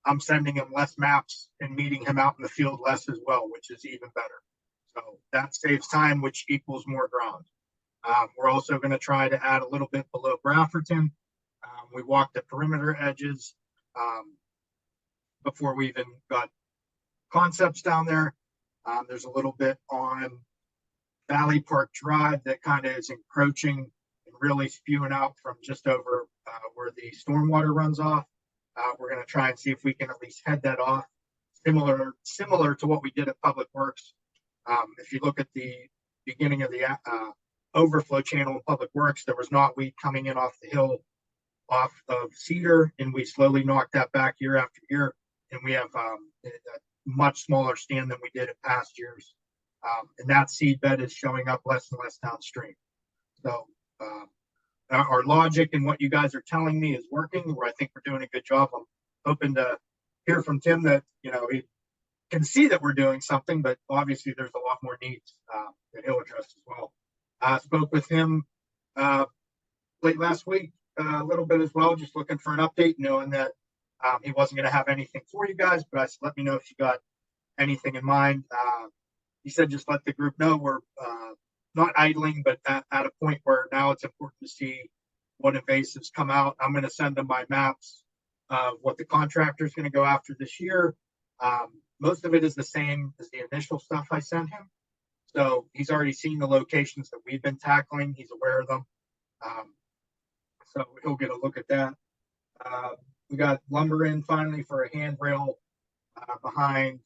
I'm sending him less maps and meeting him out in the field less as well, which is even better. So that saves time, which equals more ground. We're also going to try to add a little bit below Brafferton. We walked the perimeter edges before we even got concepts down there. There's a little bit on Valley Park Drive that kind of is encroaching and really spewing out from just over where the stormwater runs off. We're going to try and see if we can at least head that off, similar to what we did at Public Works. If you look at the beginning of the overflow channel in Public Works, there was knotweed coming in off the hill off of Cedar, and we slowly knocked that back year after year. And we have a much smaller stand than we did in past years. And that seed bed is showing up less and less downstream. So our logic and what you guys are telling me is working, where I think we're doing a good job. I'm hoping to hear from Tim that, you know, he can see that we're doing something, but obviously there's a lot more needs that he'll address as well. I spoke with him late last week, a little bit as well, just looking for an update, knowing that he wasn't gonna have anything for you guys, but I said, let me know if you got anything in mind. He said, just let the group know we're not idling, but at a point where now it's important to see what invasives come out. I'm gonna send him my maps of what the contractor is gonna go after this year. Most of it is the same as the initial stuff I sent him. So he's already seen the locations that we've been tackling. He's aware of them. So he'll get a look at that. We got lumber in finally for a handrail behind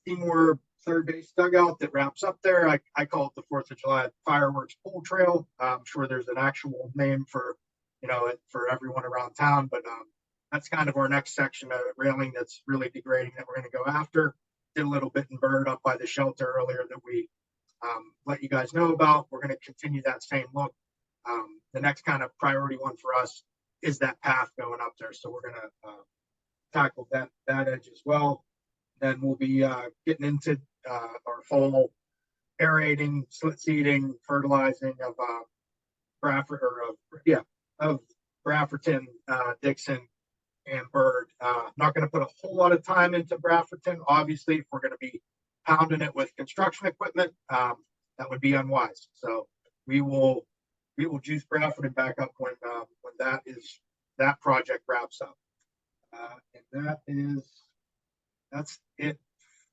Seymour third base dugout that wraps up there. I call it the 4th of July fireworks pole trail. I'm sure there's an actual name for, for everyone around town, but that's kind of our next section of railing that's really degrading that we're going to go after. Did a little bit in Bird up by the shelter earlier that we let you guys know about. We're going to continue that same look. The next kind of priority one for us is that path going up there. So we're going to tackle that edge as well. Then we'll be getting into our fall aerating, slit seeding, fertilizing of Brafferton, Dixon, and Bird. Not going to put a whole lot of time into Brafferton. Obviously, if we're going to be pounding it with construction equipment, that would be unwise. So we will juice Brafferton back up when that project wraps up. And that's it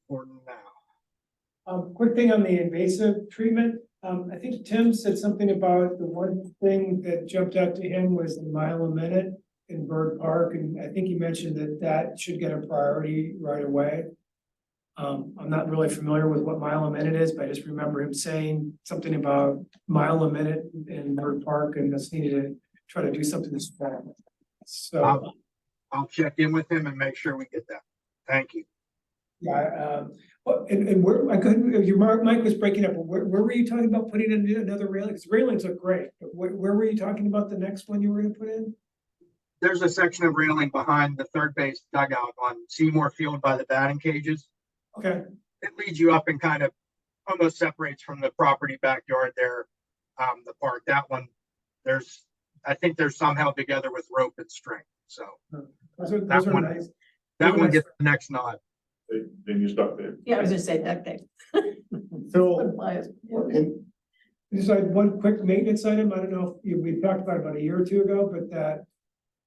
for now. Quick thing on the invasive treatment. I think Tim said something about the one thing that jumped out to him was the mile a minute in Bird Park, and I think he mentioned that should get a priority right away. I'm not really familiar with what mile a minute is, but I just remember him saying something about mile a minute in Bird Park, and us needed to try to do something this fall. So I'll check in with him and make sure we get that. Thank you. yeah, and where I couldn't. Your mic was breaking up. Where were you talking about putting in another railing? Because railings look great. But where were you talking about the next one you were going to put in? There's a section of railing behind the third base dugout on Seymour Field by the batting cages. Okay. It leads you up and kind of almost separates from the property backyard there. The park, that one, I think there's some held together with rope and string. So Those are nice. that one gets the next nod. Then you stuck there. Yeah, I was gonna say duct tape. Phil, Just like one quick maintenance item. I don't know if we talked about a year or two ago, but that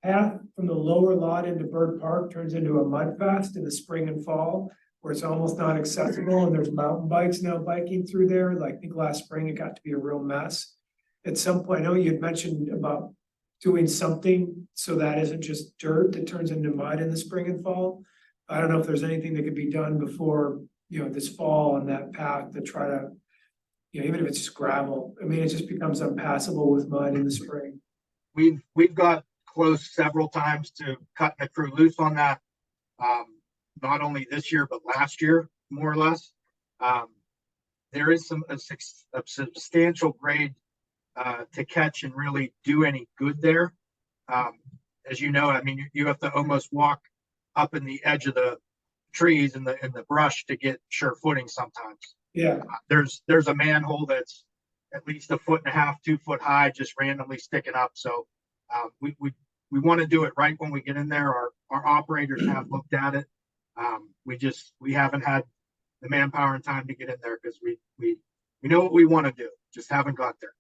path from the lower lot into Bird Park turns into a mud fest in the spring and fall, where it's almost not accessible, and there's mountain bikes now biking through there. Like I think last spring it got to be a real mess. At some point, I know you had mentioned about doing something so that isn't just dirt that turns into mud in the spring and fall. I don't know if there's anything that could be done before, this fall on that path to try to, even if it's just gravel. I mean, it just becomes unpassable with mud in the spring. We've got close several times to cutting the crew loose on that. Not only this year, but last year, more or less. There is a substantial grade to catch and really do any good there. As you know, I mean, you have to almost walk up in the edge of the trees and the brush to get sure footing sometimes. Yeah. There's a manhole that's at least 1.5 feet, 2 foot high, just randomly sticking up. So we want to do it right when we get in there. Our operators have looked at it. We haven't had the manpower and time to get in there because we know what we want to do, just haven't got there.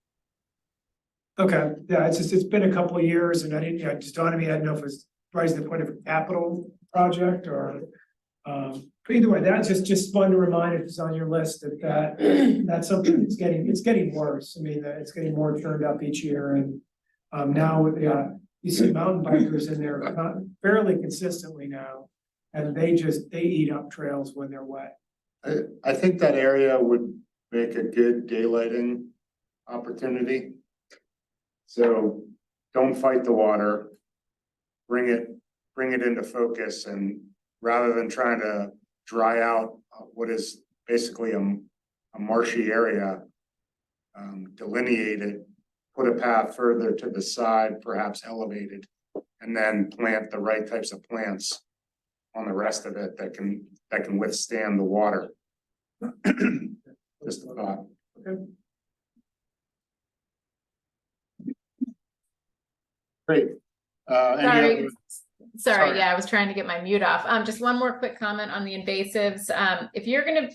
Okay, yeah, it's been a couple of years, and it just dawned on me, I didn't know if it was rising the point of a capital project or, but either way, that's just fun to remind if it's on your list that's something that's getting worse. I mean, it's getting more turned up each year, and now, you see mountain bikers in there fairly consistently now, and they eat up trails when they're wet. I think that area would make a good daylighting opportunity. So don't fight the water, bring it into focus, and rather than trying to dry out what is basically a marshy area, delineate it, put a path further to the side, perhaps elevated, and then plant the right types of plants on the rest of it that can withstand the water. Just a thought. Okay. Great. Any Sorry, other- sorry, Sorry. yeah, I was trying to get my mute off. Just one more quick comment on the invasives. If you're gonna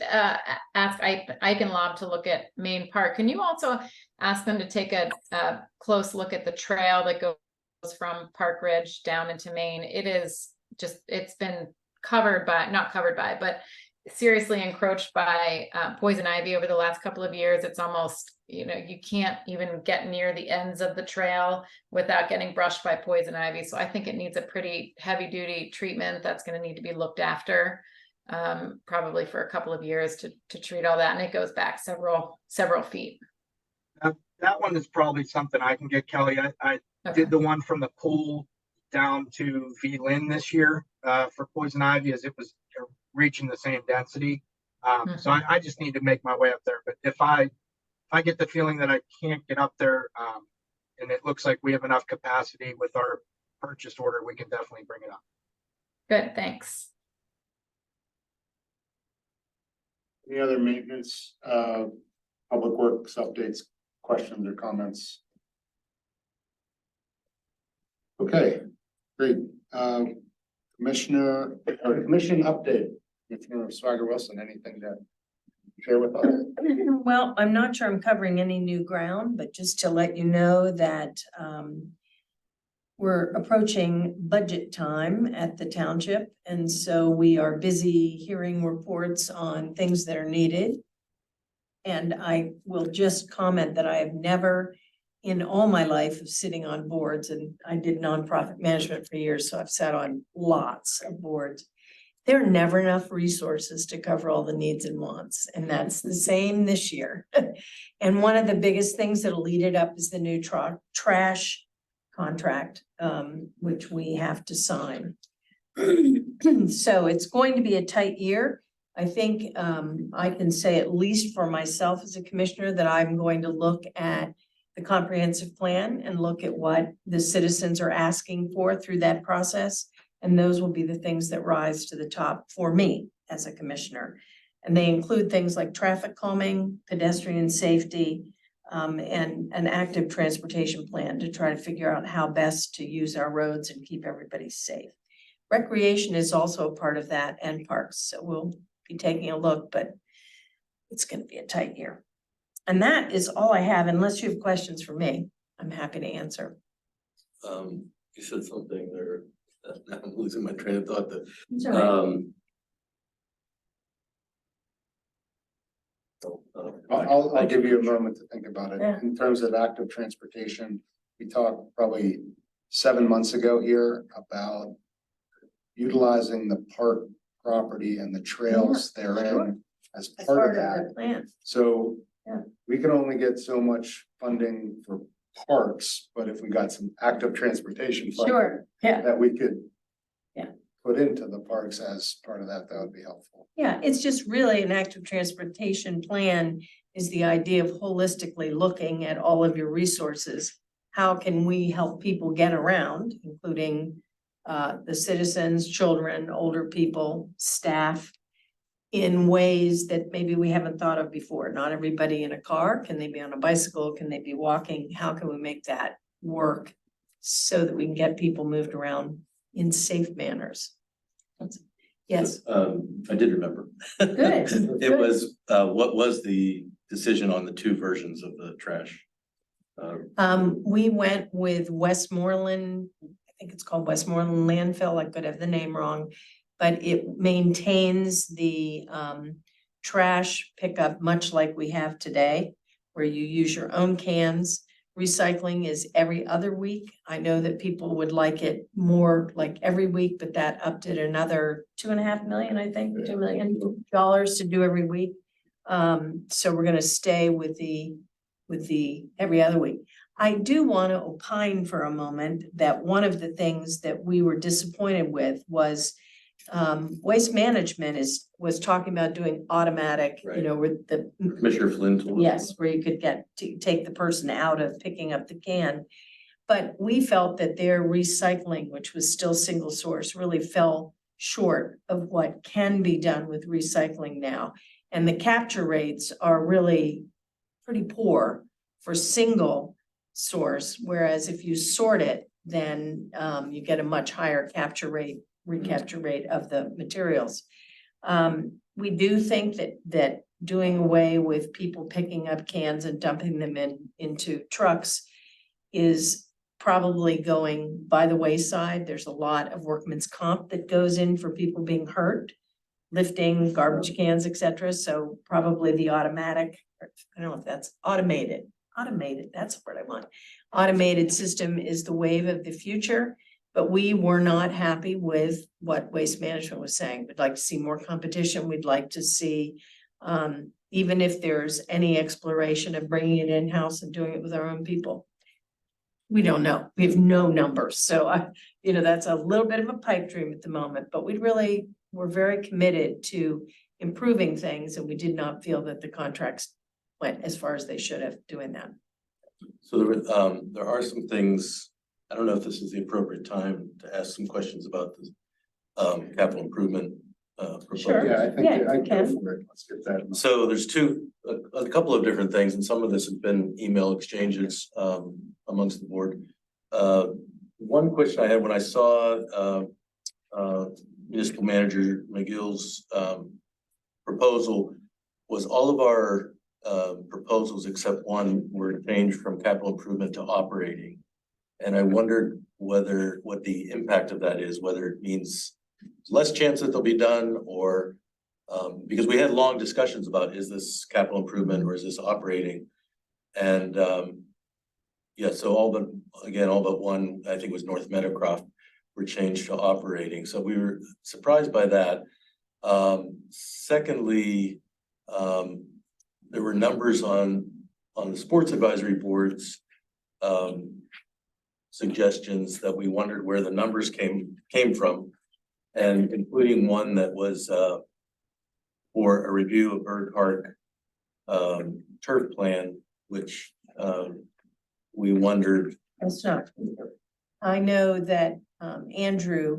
ask Eichenlob to look at Main Park, can you also ask them to take a close look at the trail that goes from Park Ridge down into Maine? It is just, it's been covered by, not covered by, but seriously encroached by poison ivy over the last couple of years. It's almost, you know, you can't even get near the ends of the trail without getting brushed by poison ivy. So I think it needs a pretty heavy duty treatment that's going to need to be looked after probably for a couple of years to treat all that. And it goes back several feet. That one is probably something I can get, Kelly. I Okay. did the one from the pool down to V Lynn this year for poison ivy, as it was reaching the same density. So I just need to make my way up there. But if I get the feeling that I can't get up there, and it looks like we have enough capacity with our purchase order, we can definitely bring it up. Good, thanks. Any other maintenance, public works updates, questions or comments? Okay, great. Commissioner, or commission update, Commissioner Swagger Wilson, anything to share with us? Well, I'm not sure I'm covering any new ground, but just to let you know that we're approaching budget time at the township. And so we are busy hearing reports on things that are needed. And I will just comment that I have never in all my life of sitting on boards, and I did nonprofit management for years, so I've sat on lots of boards. There are never enough resources to cover all the needs and wants, and that's the same this year. And one of the biggest things that'll lead it up is the new trash contract, which we have to sign. So it's going to be a tight year. I think I can say, at least for myself as a commissioner, that I'm going to look at the comprehensive plan and look at what the citizens are asking for through that process. And those will be the things that rise to the top for me as a commissioner. And they include things like traffic calming, pedestrian safety, and an active transportation plan to try to figure out how best to use our roads and keep everybody safe. Recreation is also a part of that, and parks. So we'll be taking a look, but it's going to be a tight year. And that is all I have. Unless you have questions for me, I'm happy to answer. You said something there, I'm losing my train of thought that, It's all right. I'll give you a moment to think about it. Yeah. In terms of active transportation, we talked probably 7 months ago here about utilizing the park property and the trails therein as As part of that. the plan. So Yeah. we can only get so much funding for parks, but if we got some active transportation funding Sure, yeah, that we could Yeah. put into the parks as part of that, that would be helpful. yeah, it's just really an active transportation plan is the idea of holistically looking at all of your resources. How can we help people get around, including the citizens, children, older people, staff, in ways that maybe we haven't thought of before. Not everybody in a car. Can they be on a bicycle? Can they be walking? How can we make that work so that we can get people moved around in safe manners? Yes, I did remember. Good, It good. was, what was the decision on the two versions of the trash? We went with Westmoreland, I think it's called Westmoreland Landfill. I could have the name wrong. But it maintains the trash pickup much like we have today, where you use your own cans. Recycling is every other week. I know that people would like it more like every week, but that upped it another $2.5 million, I think, $2 million to do every week. So we're gonna stay with the every other week. I do want to opine for a moment that one of the things that we were disappointed with was Waste Management was talking about doing automatic, you Right. know, with the, Commissioner Flynn told us. yes, where you could get to take the person out of picking up the can. But we felt that their recycling, which was still single source, really fell short of what can be done with recycling now. And the capture rates are really pretty poor for single source, whereas if you sort it, then you get a much higher recapture rate of the materials. We do think that doing away with people picking up cans and dumping them into trucks is probably going by the wayside. There's a lot of workman's comp that goes in for people being hurt, lifting garbage cans, et cetera. So probably the automatic, I don't know if that's automated, that's the word I want. Automated system is the wave of the future, but we were not happy with what Waste Management was saying. We'd like to see more competition. We'd like to see, even if there's any exploration of bringing it in-house and doing it with our own people. We don't know. We have no numbers. So that's a little bit of a pipe dream at the moment, but we're very committed to improving things, and we did not feel that the contracts went as far as they should have doing that. So there are some things, I don't know if this is the appropriate time to ask some questions about the capital improvement proposal. Sure. Yeah, I think Yeah, I you go can. for it. Let's get that. So there's a couple of different things, and some of this has been email exchanges amongst the board. One question I had when I saw Municipal Manager McGill's proposal was all of our proposals except one were changed from capital improvement to operating. And I wondered what the impact of that is, whether it means less chance that they'll be done, or because we had long discussions about, is this capital improvement or is this operating? And yeah, so all but one, I think it was North Meadowcroft, were changed to operating. So we were surprised by that. Secondly, there were numbers on the sports advisory boards, suggestions that we wondered where the numbers came from, and including one that was for a review of Bird Park turf plan, which we wondered. That's not. I know that Andrew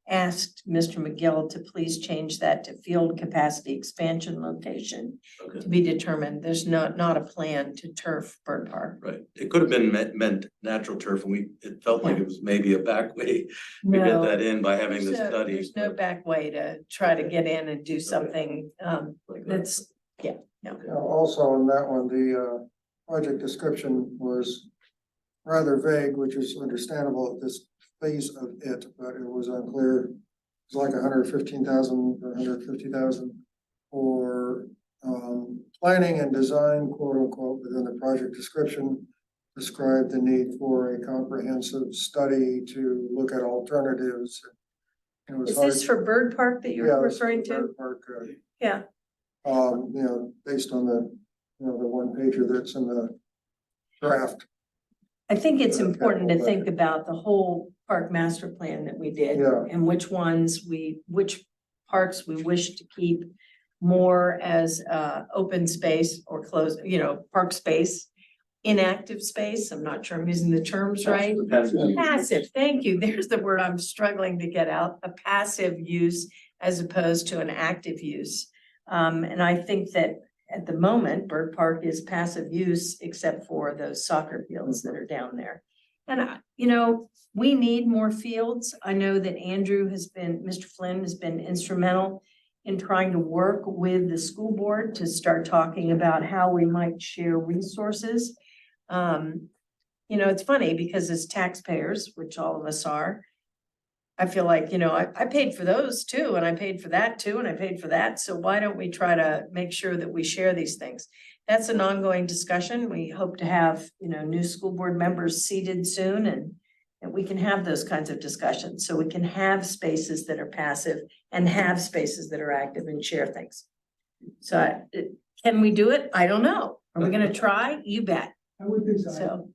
asked Mr. McGill to please change that to field capacity expansion location Okay. to be determined. There's not a plan to turf Bird Park. Right, it could have been meant natural turf, and it felt like it was maybe a back way to get No, that in by having the study. there's no back way to try to get in and do something like that. that's, Also on that one, the project description was rather vague, which is understandable at this phase of it, but it was unclear. It's like 115,000 or 150,000 for planning and design, quote unquote, within the project description. Described the need for a comprehensive study to look at alternatives. It was is this for Bird Park that you're referring to? Bird Park, Yeah, based on the one pager that's in the draft. I think it's Yeah, important to capital think budget. about the whole park master plan that we did. Yeah. And which parks we wish to keep more as open space or closed, park space. Inactive space, I'm not sure I'm using the terms right. Passive, thank you, there's the word I'm struggling to get out, a passive use as opposed to an active use. And I think that at the moment, Bird Park is passive use except for those soccer fields that are down there. And, we need more fields. I know that Mr. Flynn has been instrumental in trying to work with the school board to start talking about how we might share resources. It's funny because as taxpayers, which all of us are, I feel like, I paid for those too, and I paid for that too, and I paid for that. So why don't we try to make sure that we share these things? That's an ongoing discussion. We hope to have, new school board members seated soon, and we can have those kinds of discussions. So we can have spaces that are passive and have spaces that are active and share things. So can we do it? I don't know. Are we gonna try? You bet. I would think so. So,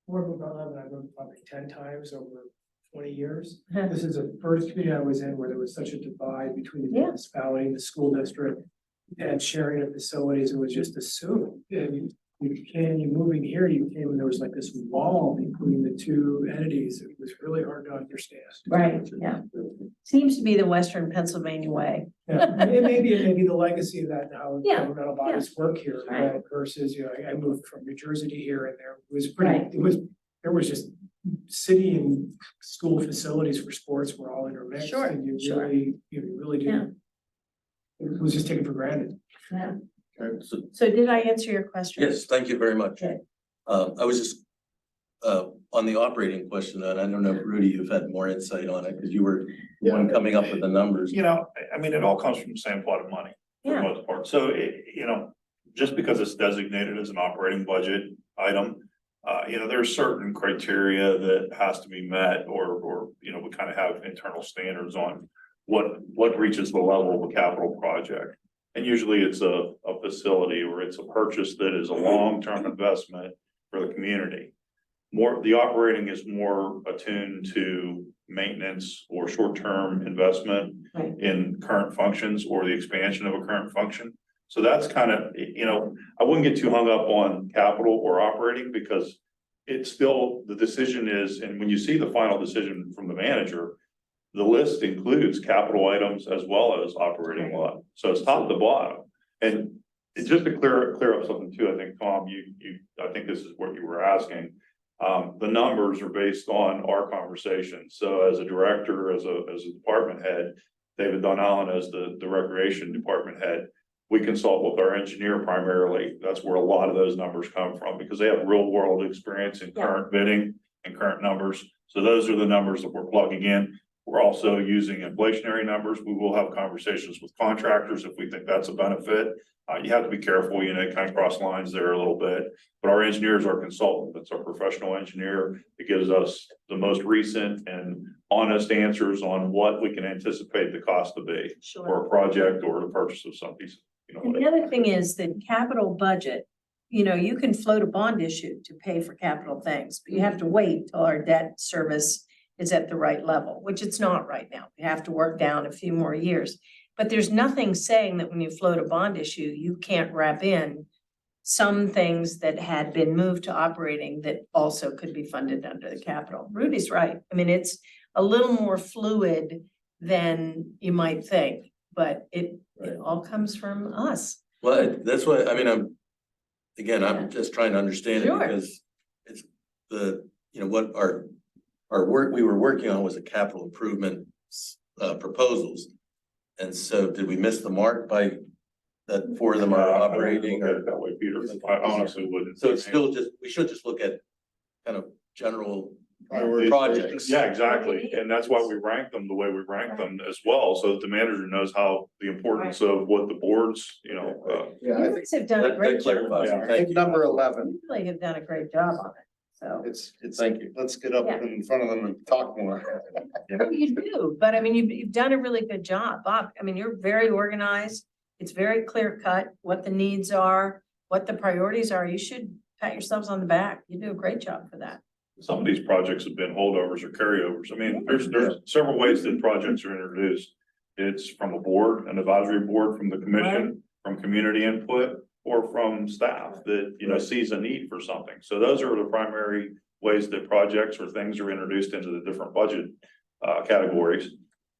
Board Book 11, I've done probably 10 times over 20 years. This is the first community I was in where there was such a divide between the Yeah. municipality and the school district. And sharing of facilities, it was just assumed. And you moving here, you came and there was like this wall between the two entities. It was really hard to understand. right, yeah. Seems to be the Western Pennsylvania way. Yeah, it may be the legacy of that, how Yeah, governmental bodies work here, Right. versus, I moved from New Jersey to here, and there was Right. there was just city and school facilities for sports were all intermixed. Sure, And you sure. really Yeah. didn't. It was just taken for granted. Yeah. So, So did I answer your question? yes, thank you very much. Okay. I was just, on the operating question, and I don't know, if Rudy, you've had more insight on it, because you were the one coming up with the numbers. You know, I mean, it all comes from the same pot of money for the Yeah. most part. So you know, just because it's designated as an operating budget item, you know, there's certain criteria that has to be met or, you know, we kind of have internal standards on what reaches the level of a capital project. And usually it's a facility or it's a purchase that is a long-term investment for the community. The operating is more attuned to maintenance or short-term investment Right. in current functions or the expansion of a current function. So that's kind of, you know, I wouldn't get too hung up on capital or operating because it's still, the decision is, and when you see the final decision from the manager, the list includes capital items as well as operating lot. So it's top to bottom. And it's just to clear up something too, I think, Tom, I think this is what you were asking. The numbers are based on our conversation. So as a director, as a department head, David Donnellan as the recreation department head, we consult with our engineer primarily. That's where a lot of those numbers come from because they have real world experience in current bidding and current numbers. So those are the numbers that we're plugging in. We're also using inflationary numbers. We will have conversations with contractors if we think that's a benefit. You have to be careful, you know, kind of cross lines there a little bit, but our engineer is our consultant. That's our professional engineer. It gives us the most recent and honest answers on what we can anticipate the cost to be Sure. for a project or the purchase of some piece. You And know, the other thing is that capital budget, you know, you can float a bond issue to pay for capital things, but you have to wait till our debt service is at the right level, which it's not right now. We have to work down a few more years. But there's nothing saying that when you float a bond issue, you can't wrap in some things that had been moved to operating that also could be funded under the capital. Rudy's right. I mean, it's a little more fluid than you might think, but it all comes from us. Well, that's why, I mean, I'm just trying to understand it Sure. because it's you know, what our work we were working on was a capital improvement proposals. And so did we miss the mark by that four of them are operating Look at or? it that way, Peter. I honestly wouldn't. So it's still just, we should just look at kind of general Priorities. projects. Yeah, exactly. And that's why we rank them the way we rank them as well. So that the manager knows how the importance of what the boards, you know, Yeah, You I think guys have done a That great job. clarifies it. I Thank think you. number 11, You really have done a great job on it, so. it's, Thank you. let's get up Yeah. in front of them and talk more. You do, but I mean, you've done a really good job, Bob. I mean, you're very organized. It's very clear cut what the needs are, what the priorities are. You should pat yourselves on the back. You do a great job for that. some of these projects have been holdovers or carryovers. I mean, there's several ways that projects are introduced. It's from a board, an advisory board, from the commission, from community input, or from staff that, you know, sees a need for something. So those are the primary ways that projects or things are introduced into the different budget categories.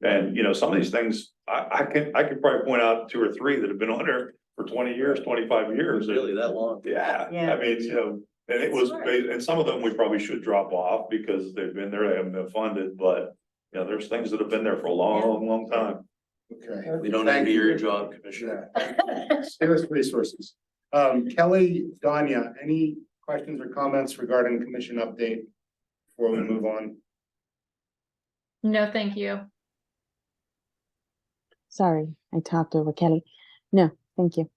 And, you know, some of these things, I could probably point out 2 or 3 that have been on there for 20 years, 25 years. Really that long? Yeah, Yeah. I mean, you know, and it was, Smart. and some of them we probably should drop off because they've been there, they haven't been funded, but. You know, there's things that have been there for a long, long time. Okay. We don't Thank envy you. your job, Commissioner. Scarce resources. Kelly, Danya, any questions or comments regarding commission update before we move on? No, thank you. Sorry, I talked over Kelly. No, thank you.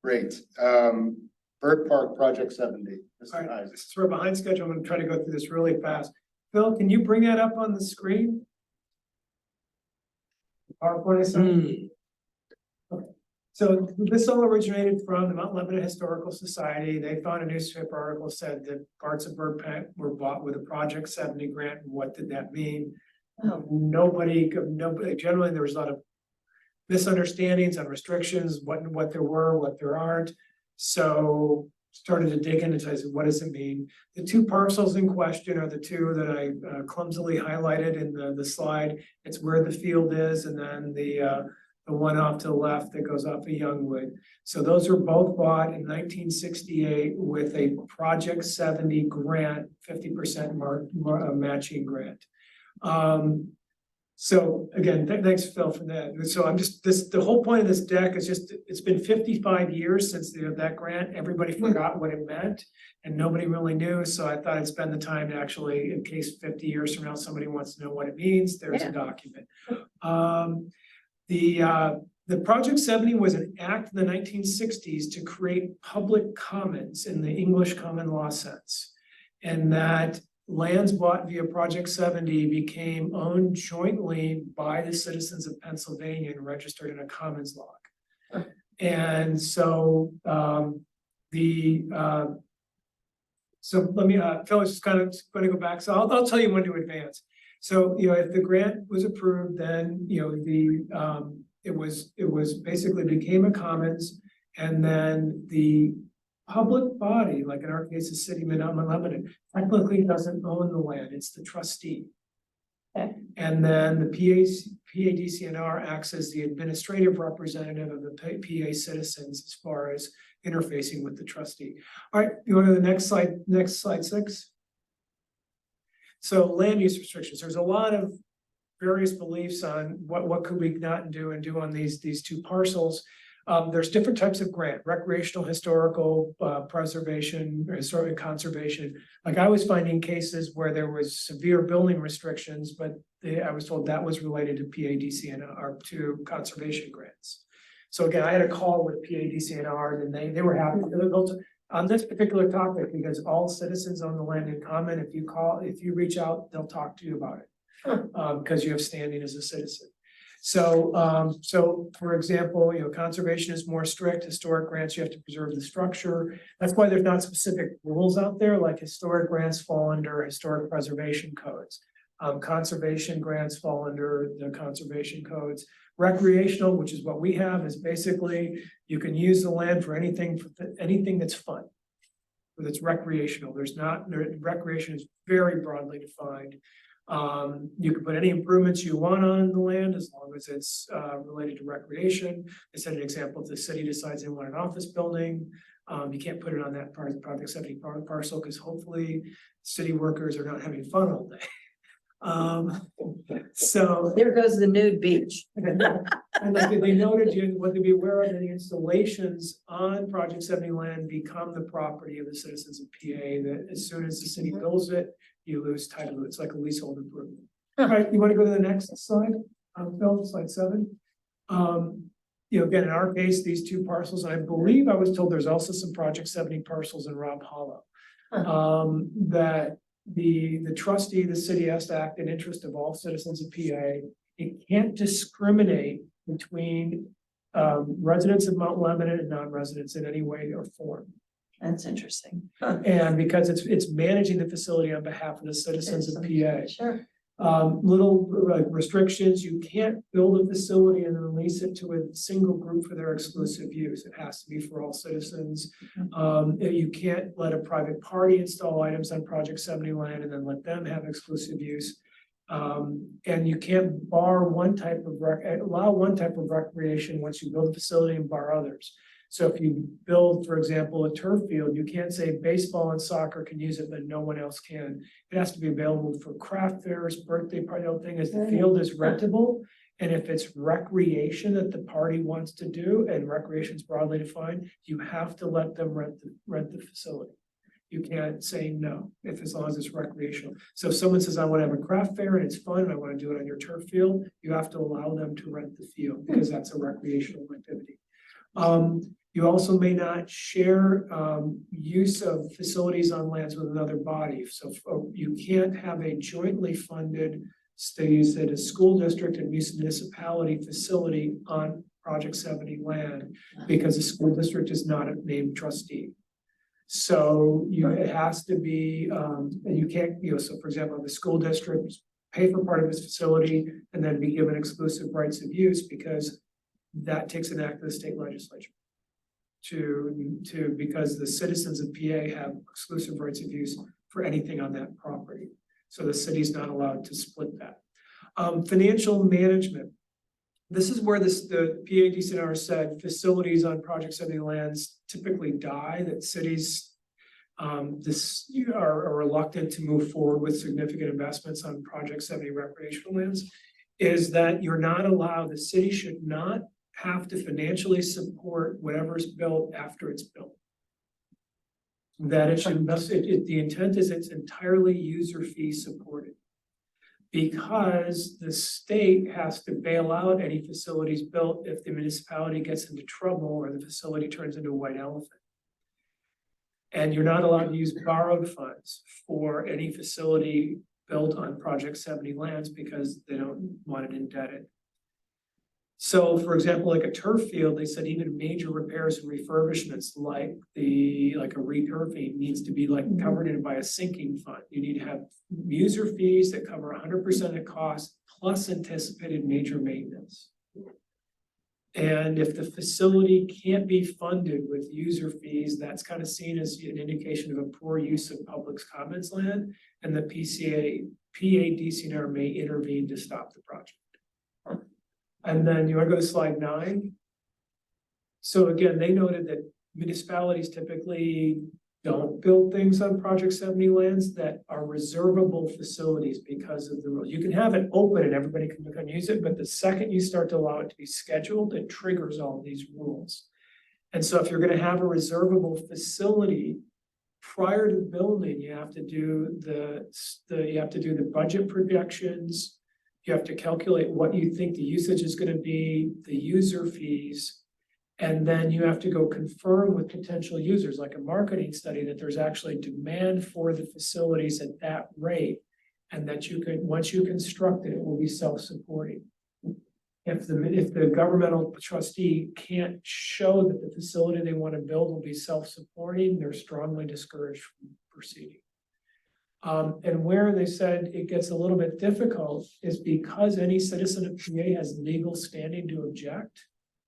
Great. Bird Park Project 70. All Mr. right, Heise. since we're behind schedule, I'm gonna try to go through this really fast. Phil, can you bring that up on the screen? PowerPoint is on? Okay. So this all originated from the Mount Lebanon Historical Society. They found a newspaper article said that parts of Bird Park were bought with a Project 70 grant. What did that mean? Nobody, generally, there was a lot of misunderstandings and restrictions, what there were, what there aren't. So started to dig into it, what does it mean? The 2 parcels in question are the 2 that I clumsily highlighted in the slide. It's where the field is and then the the one off to the left that goes off of Youngwood. So those were both bought in 1968 with a Project 70 grant, 50% matching grant. So again, thanks Phil for that. So I'm just, the whole point of this deck is just, it's been 55 years since that grant. Everybody forgot what it meant and nobody really knew. So I thought I'd spend the time to actually, in case 50 years from now, somebody wants to know what it means, there's a document. The Project 70 was an act in the 1960s to create public commons in the English common law sense. And that lands bought via Project 70 became owned jointly by the citizens of Pennsylvania and registered in a commons log. And so so let me, Phil is just kind of going to go back. So I'll tell you when to advance. So, if the grant was approved, then, it was basically became a commons, and then the public body, like in our case, the city of Lebanon, technically doesn't own the land, it's the trustee. Okay. And then the PADCNR acts as the administrative representative of the PA citizens as far as interfacing with the trustee. All right, you want to go to the next slide 6. So land use restrictions, there's a lot of various beliefs on what could we not do and do on these two parcels. There's different types of grant, recreational, historical, preservation, historic conservation. Like I was finding cases where there was severe building restrictions, but I was told that was related to PADCNR or to conservation grants. So again, I had a call with PADCNR and they were happy on this particular topic because all citizens own the land in common. If you reach out, they'll talk to you about it because you have standing as a citizen. So, for example, conservation is more strict. Historic grants, you have to preserve the structure. That's why there's not specific rules out there, like historic grants fall under historic preservation codes. Conservation grants fall under the conservation codes. Recreational, which is what we have, is basically you can use the land for anything that's fun. That's recreational. Recreation is very broadly defined. You can put any improvements you want on the land as long as it's related to recreation. I said an example, if the city decides they want an office building, you can't put it on that Project 70 parcel because hopefully city workers are not having fun all day. So There goes the nude beach. and like they noted, what to be aware of, any installations on Project 70 land become the property of the citizens of PA, that as soon as the city builds it, you lose title. It's like a leasehold improvement. All right, you want to go to the next slide? Phil, slide 7. Again, in our case, these two parcels, I believe I was told there's also some Project 70 parcels in Rob Hollow. That the trustee, the city has to act in interest of all citizens of PA. It can't discriminate between residents of Mount Lebanon and non-residents in any way or form. That's interesting. And because it's managing the facility on behalf of the citizens of PA. Sure. Little restrictions, you can't build a facility and then lease it to a single group for their exclusive use. It has to be for all citizens. You can't let a private party install items on Project 70 land and then let them have exclusive use. And you can't bar allow one type of recreation once you build a facility and bar others. So if you build, for example, a turf field, you can't say baseball and soccer can use it, but no one else can. It has to be available for craft fairs, birthday party. The thing is the field is rentable. And if it's recreation that the party wants to do, and recreation is broadly defined, you have to let them rent the facility. You can't say no, as long as it's recreational. So if someone says, I want to have a craft fair and it's fun, and I want to do it on your turf field, you have to allow them to rent the field because that's a recreational activity. You also may not share use of facilities on lands with another body. So you can't have a jointly funded, a school district and municipality facility on Project 70 land because the school district is not a named trustee. So it has to be, and you can't, so for example, if the school district pay for part of its facility and then be given exclusive rights of use because that takes an act of the state legislature. Because the citizens of PA have exclusive rights of use for anything on that property. So the city's not allowed to split that. Financial management. This is where the PADCNR said facilities on Project 70 lands typically die, that cities are reluctant to move forward with significant investments on Project 70 recreational lands, is that you're not allowed, the city should not have to financially support whatever's built after it's built. That it should, the intent is it's entirely user fee supported. Because the state has to bail out any facilities built if the municipality gets into trouble or the facility turns into a white elephant. And you're not allowed to use borrowed funds for any facility built on Project 70 lands because they don't want it indebted. So for example, like a turf field, they said even major repairs and refurbishments like a returfing needs to be covered in by a sinking fund. You need to have user fees that cover 100% of costs plus anticipated major maintenance. And if the facility can't be funded with user fees, that's kind of seen as an indication of a poor use of public commons land, and the PADCNR may intervene to stop the project. And then you want to go to slide 9. So again, they noted that municipalities typically don't build things on Project 70 lands that are reservable facilities because of the rules. You can have it open and everybody can use it, but the second you start to allow it to be scheduled, it triggers all these rules. And so if you're going to have a reservable facility prior to building, you have to do the budget projections. You have to calculate what you think the usage is going to be, the user fees, and then you have to go confirm with potential users, like a marketing study, that there's actually demand for the facilities at that rate, and that you could, once you construct it, it will be self-supporting. If the governmental trustee can't show that the facility they want to build will be self-supporting, they're strongly discouraged from proceeding. And where they said it gets a little bit difficult is because any citizen of PA has legal standing to object,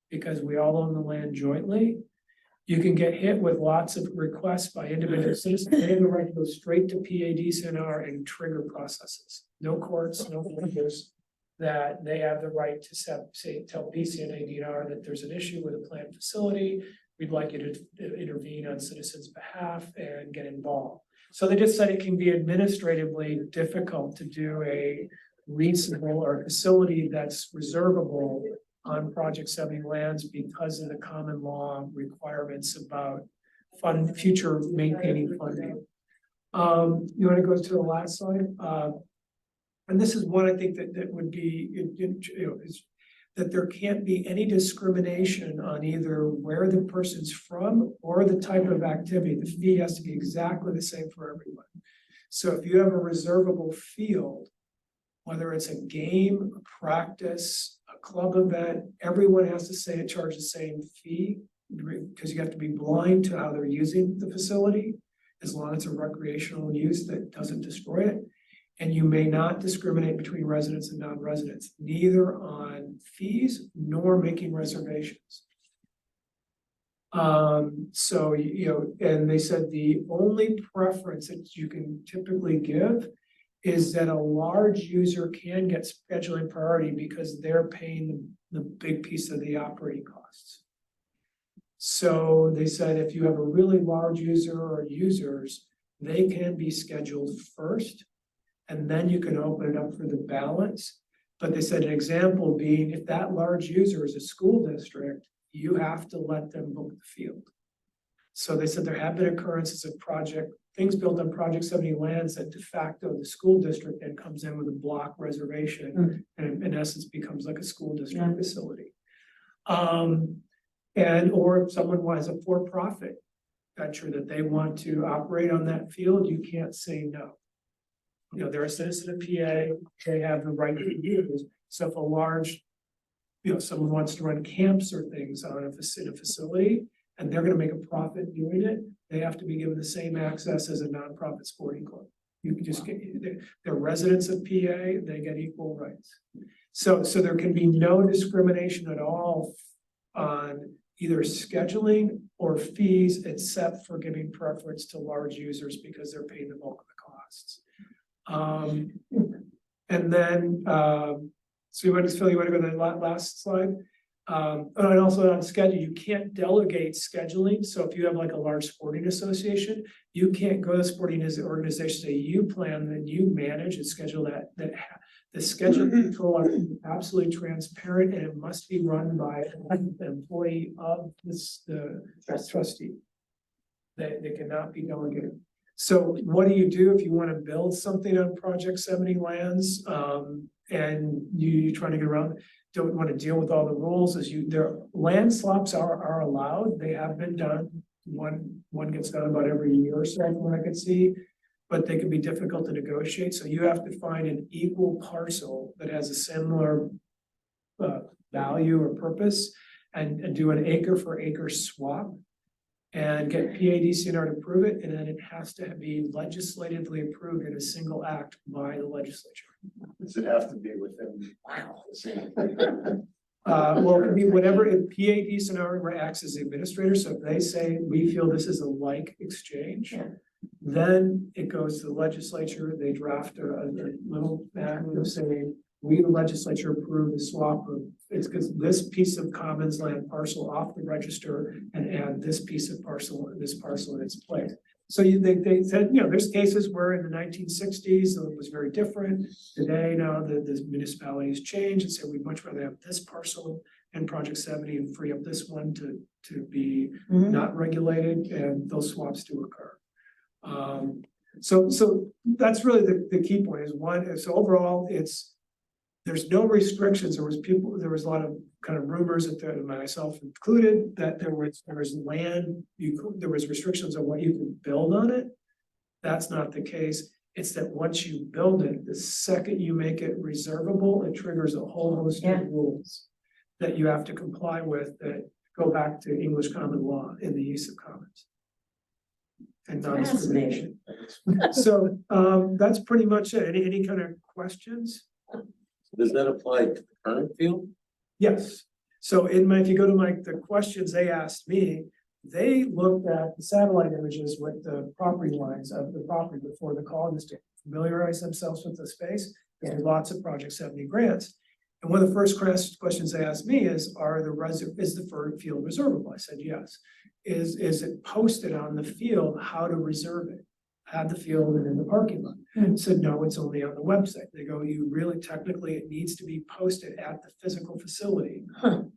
because we all own the land jointly, you can get hit with lots of requests by individual citizens. They have the right to go straight to PADCNR and trigger processes. No courts, no lawyers, that they have the right to tell PCNADNR that there's an issue with a planned facility. We'd like you to intervene on citizens' behalf and get involved. So they just said it can be administratively difficult to do a reasonable or facility that's reservable on Project 70 lands because of the common law requirements about future maintaining funding. You want to go to the last slide? And this is one I think that would be, is that there can't be any discrimination on either where the person's from or the type of activity. The fee has to be exactly the same for everyone. So if you have a reservable field, whether it's a game, a practice, a club event, everyone has to charge the same fee, because you have to be blind to how they're using the facility, as long as it's a recreational use that doesn't destroy it. And you may not discriminate between residents and non-residents, neither on fees nor making reservations. So, and they said the only preference that you can typically give is that a large user can get scheduling priority because they're paying the big piece of the operating costs. So they said if you have a really large user or users, they can be scheduled first, and then you can open it up for the balance. But they said an example being, if that large user is a school district, you have to let them book the field. So they said there have been occurrences of things built on Project 70 lands that de facto the school district then comes in with a block reservation and in essence becomes like a school district facility. Or if someone has a for-profit venture that they want to operate on that field, you can't say no. They're a citizen of PA, they have the right to use. So if a large, someone wants to run camps or things on a facility, and they're going to make a profit doing it, they have to be given the same access as a nonprofit sporting club. You can just they're residents of PA, they get equal rights. So there can be no discrimination at all on either scheduling or fees, except for giving preference to large users because they're paying the bulk of the costs. And then So you want to, Phil, you want to go to the last slide? And also on schedule, you can't delegate scheduling. So if you have like a large sporting association, you can't go to sporting as an organization, say you plan, then you manage and schedule the schedule control are absolutely transparent and it must be run by an employee of the trustee. They cannot be delegated. So what do you do if you want to build something on Project 70 lands? And you're trying to get around, don't want to deal with all the rules their land swaps are allowed. They have been done. One gets done about every year or so from what I could see, but they can be difficult to negotiate. So you have to find an equal parcel that has a similar value or purpose and do an acre for acre swap and get PADCNR to approve it. And then it has to be legislatively approved in a single act by the legislature. Does it have to be within? Wow. the same- Well, it could be whatever, if PADCNR acts as the administrator, so if they say, we feel this is a like exchange. Yeah. Then it goes to the legislature, they draft a little act of saying, we, the legislature, approve the swap of, it's because this piece of commons land parcel off the register and add this piece of parcel, this parcel in its place. So they said, there's cases where in the 1960s, it was very different. Today, now the municipalities change and say, we'd much rather have this parcel in Project 70 and free up this one to be not regulated, and those swaps do occur. So that's really the key point is one, so overall, there's no restrictions. There was a lot of kind of rumors that myself included, that there was land, there was restrictions on what you could build on it. That's not the case. It's that once you build it, the second you make it reservable, it triggers a whole host of rules that you have to comply with that go back to English common law in the use of commons and non-discrimination. So that's pretty much it. Any kind of questions? Does that apply to the current field? Yes. So if you go to the questions they asked me, they looked at the satellite images with the property lines of the property before the call, just to familiarize themselves with the space. They had lots of Project 70 grants. And one of the first questions they asked me is, is the field reservable? I said, yes. Is it posted on the field how to reserve it? At the field and in the parking lot. And said, no, it's only on the website. They go, you really technically, it needs to be posted at the physical facility.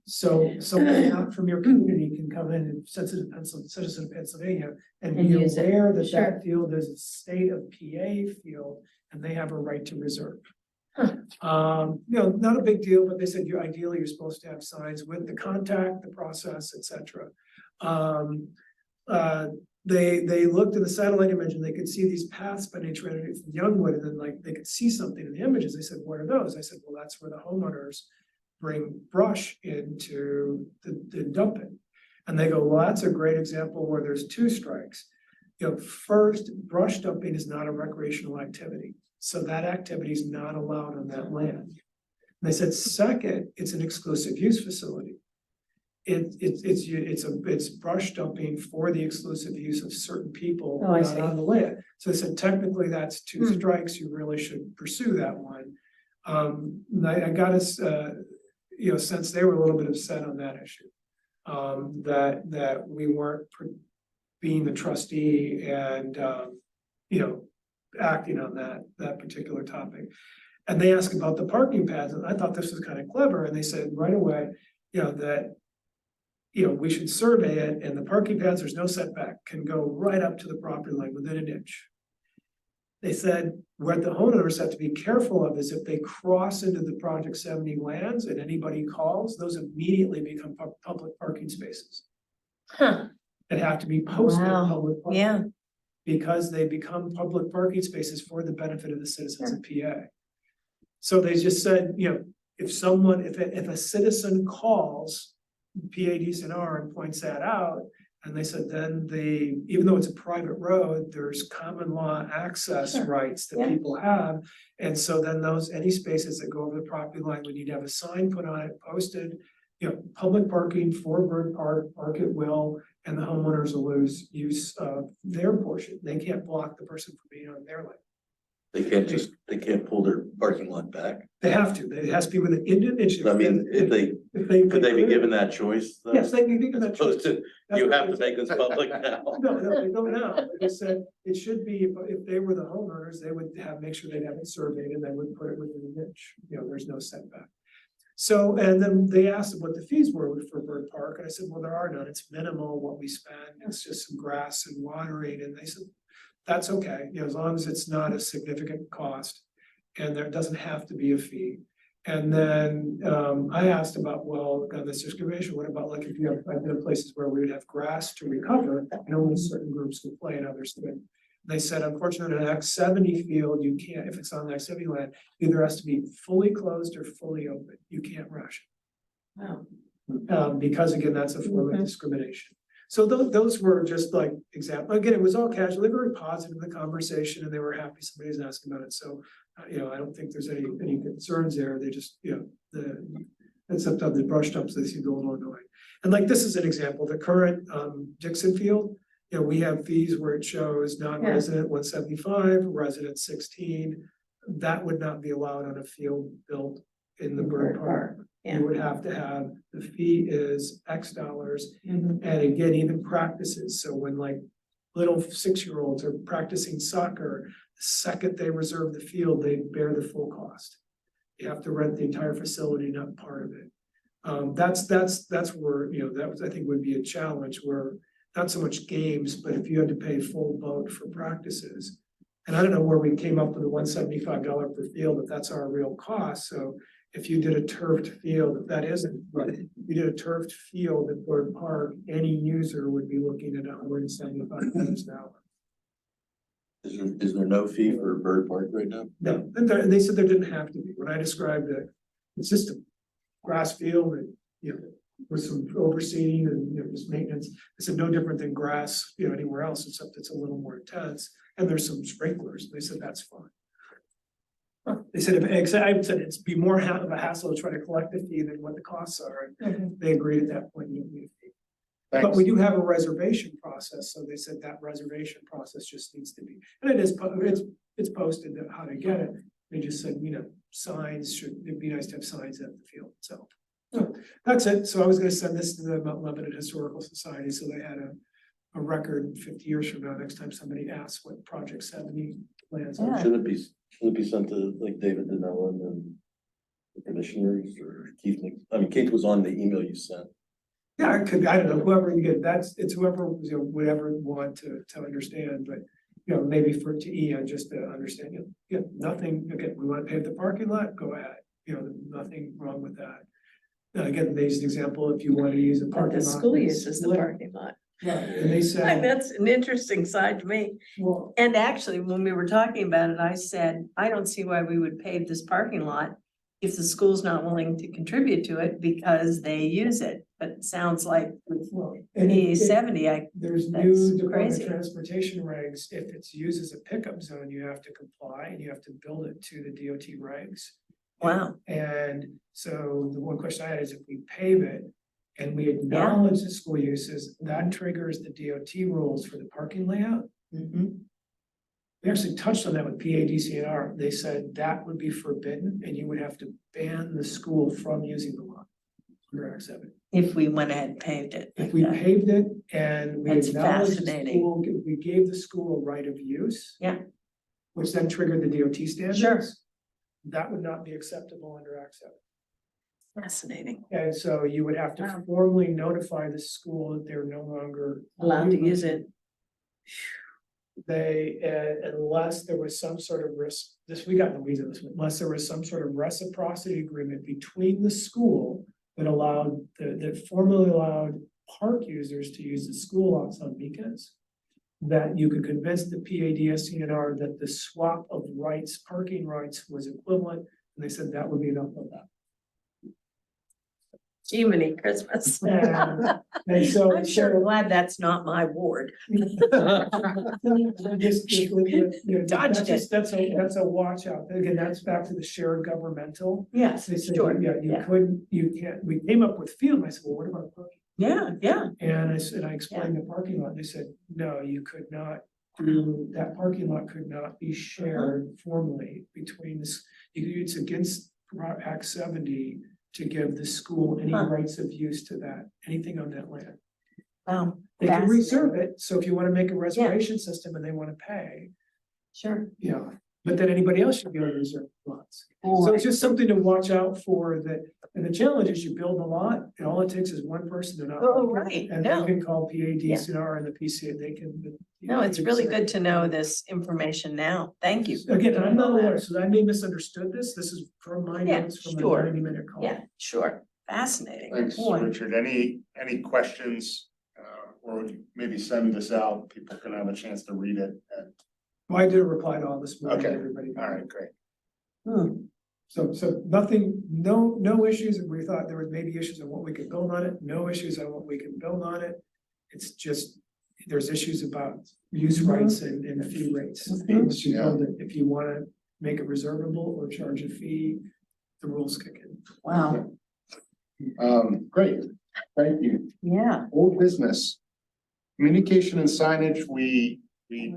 So someone not from your community can come in and citizen of Pennsylvania and be use it. aware that Sure. that field is a state of PA field and they have a right to reserve. Not a big deal, but they said ideally you're supposed to have signs with the contact, the process, etc. They looked at the satellite image and they could see these paths by nature from Youngwood, and then they could see something in the images. They said, what are those? I said, well, that's where the homeowners bring brush into the dumping. And they go, well, that's a great example where there's two strikes. First, brush dumping is not a recreational activity. So that activity is not allowed on that land. And they said, second, it's an exclusive use facility. It's brush dumping for the exclusive use of certain people Oh, I not see. on the land. So they said technically that's two strikes. You really should pursue that one. And I got us, since they were a little bit upset on that issue, that we weren't being the trustee and acting on that particular topic. And they asked about the parking pads, and I thought this was kind of clever. And they said right away, that we should survey it, and the parking pads, there's no setback, can go right up to the property line within an inch. They said what the homeowners have to be careful of is if they cross into the Project 70 lands and anybody calls, those immediately become public parking spaces. Huh. That have to be posted Wow. public parking. Yeah. Because they become public parking spaces for the benefit of the citizens of PA. So they just said, if a citizen calls PADCNR and points that out, and they said then even though it's a private road, there's common law access rights that people have. And so then any spaces that go over the property line, we need to have a sign put on it, posted, public parking for Bird Park, park at will, and the homeowners will lose use of their portion. They can't block the person from being on their land. They can't pull their parking lot lot back? They have to, it has to be within inch. I mean, if they, could they be clear- given that choice? though? Yes, they can be given As that choice. opposed to, That's you what have they to make this public now. No, they don't now. Like I said, it should be, if they were the homeowners, they would make sure they'd have it surveyed and they would put it within an inch, there's no setback. So, and then they asked what the fees were for Bird Park, and I said, well, there are none, it's minimal what we spend, it's just some grass and watering, and they said, that's okay, as long as it's not a significant cost, and there doesn't have to be a fee. And then, I asked about, well, on this excavation, what about like if you have, I've been in places where we would have grass to recover, and only certain groups could play and others couldn't. They said, unfortunately, in an X70 field, you can't, if it's on the X70 land, either has to be fully closed or fully open. You can't rush Wow. it. Because again, that's a form of discrimination. So those were just like example. Again, it was all casual. They were very positive in the conversation and they were happy somebody was asking about it. So, I don't think there's any concerns there. They just, except on the brush dumps, they seem a little annoying. And like, this is an example, the current Dixon field, we have fees where it shows non-resident 175, resident 16. That would not be allowed on a field built in the Bird Park. Yeah. You would have to have, the fee is X dollars. Mhm. And again, even practices, so when like little 6-year-olds are practicing soccer, the second they reserve the field, they bear the full cost. You have to rent the entire facility, not part of it. That's where, that was, I think would be a challenge where not so much games, but if you had to pay full boat for practices. And I don't know where we came up with the $175 per field, if that's our real cost. So if you did a turfed field, if that isn't, but if you did a turfed field at Bird Park, any user would be looking at $175 an hour. Is there no fee for Bird Park right now? No, and they said there didn't have to be. When I described it, it's just a grass field and, with some overseeing and, just maintenance. It's no different than grass, anywhere else, except it's a little more intense. And there's some sprinklers. They said that's fine. They said, I said it's be more of a hassle to try to collect the fee than what the costs are. And they agreed at that point. You need a fee. But Thanks. we do have a reservation process, so they said that reservation process just needs to be, and it is, it's posted that how to get it. They just said, signs it'd be nice to have signs at the field, so. That's it, so I was gonna send this to the Mount Lebanon Historical Society, so they had a record 50 years from now, next time somebody asks what Project 70 plans are. Shouldn't it be sent to like David Denellen and the commissioners or Keith? Keith was on the email you sent. Yeah, it could be, I don't know, whoever you get, it's whoever, whatever want to understand, but, maybe to Ian, just to understand, nothing, again, we want to pave the parking lot, go ahead, nothing wrong with that. Now, again, they used an example, if you want to use a But parking the lot. school that's uses the lit- parking lot. Right, and they said, That's an interesting side to me. well, And actually, when we were talking about it, I said, I don't see why we would pave this parking lot if the school's not willing to contribute to it because they use it. But it sounds like with well, and the 70, there's That's new Department crazy. of Transportation regs, if it's used as a pickup zone, you have to comply and you have to build it to the DOT regs. wow. And so the one question I had is if we pave it and we acknowledge the school uses, that triggers the DOT rules for the parking layout. Mhm. We actually touched on that with PADCNR. They said that would be forbidden and you would have to ban the school from using the lot under Act 7. If we went ahead and paved it. If like we that. paved it and we That's acknowledged the fascinating. school, we gave the school a right of use. Yeah. Which then triggered the DOT standards. Sure. That would not be acceptable under Act 7. Fascinating. And so you would have to Wow. formally notify the school that they're no longer. Allowed to use it. They, unless there was some sort of we got in the weeds of this, one, unless there was some sort of reciprocity agreement between the school that allowed, that formally allowed park users to use the school lots on weekends. That you could convince the PADSCNR that the swap of rights, parking rights was equivalent, and they said that would be enough of that. Jiminy Christmas. And so. I'm sure glad that's not my ward. Dodged it. That's a watch out. Again, that's back to the shared governmental. Yes, They said, sure. yeah, you can't, we came up with field, and I said, well, what about parking? Yeah. And I said, I explained the parking lot, and they said, no, you could not do, that parking lot could not be shared formally between this. It's against Act 70 to give the school any Huh. rights of use to that, anything on that land. Wow. They can fascinating. reserve it, so if you wanna make a reservation system and they wanna pay, Sure. yeah, but then anybody else should be able to reserve lots. So it's just something to watch out for that, and the challenge is you build a lot, and all it takes is one person to not. Oh, like it, right, And they no. can call PADCR and the PCA, they can. No, it's really good to know this information now. Thank you. Again, I'm not aware, so I may misunderstood this, this is from my Yeah, notes from a sure. 90-minute call. Yeah, sure. Fascinating. Thanks, Boy. Richard. Any questions? Or maybe send this out, people can have a chance to read it. Well, I did a reply to all this. morning, Okay. Everybody. All right, great. Hmm. So nothing, no issues, we thought there was maybe issues on what we could build on it, no issues on what we can build on it. It's just, there's issues about use rights and fee rates. Mhm. Once you Yeah. build it, if you wanna make it reservable or charge a fee, the rules kick in. Wow, Great, thank you. yeah. Old business. Communication and signage, we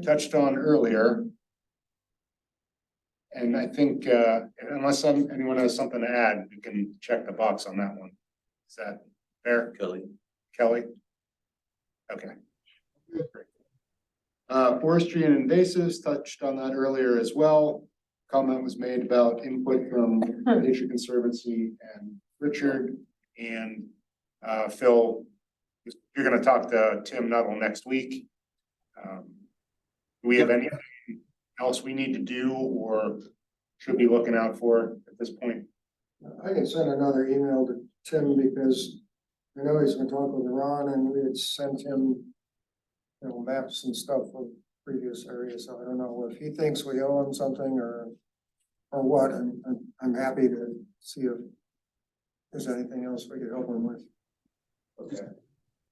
touched on earlier. And I think, unless anyone has something to add, we can check the box on that one. Is that fair, Kelly. Kelly? Okay. Forestry and invasives, touched on that earlier as well. Comment was made about input from Nature Conservancy and Richard and Phil. You're gonna talk to Tim Nuttall next week. Do we have anything else we need to do or should be looking out for at this point? I can send another email to Tim because I know he's been talking with Ron and we had sent him, you know, maps and stuff from previous areas. So I don't know if he thinks we owe him something or what. I'm happy to see if there's anything else we could help him with. Okay.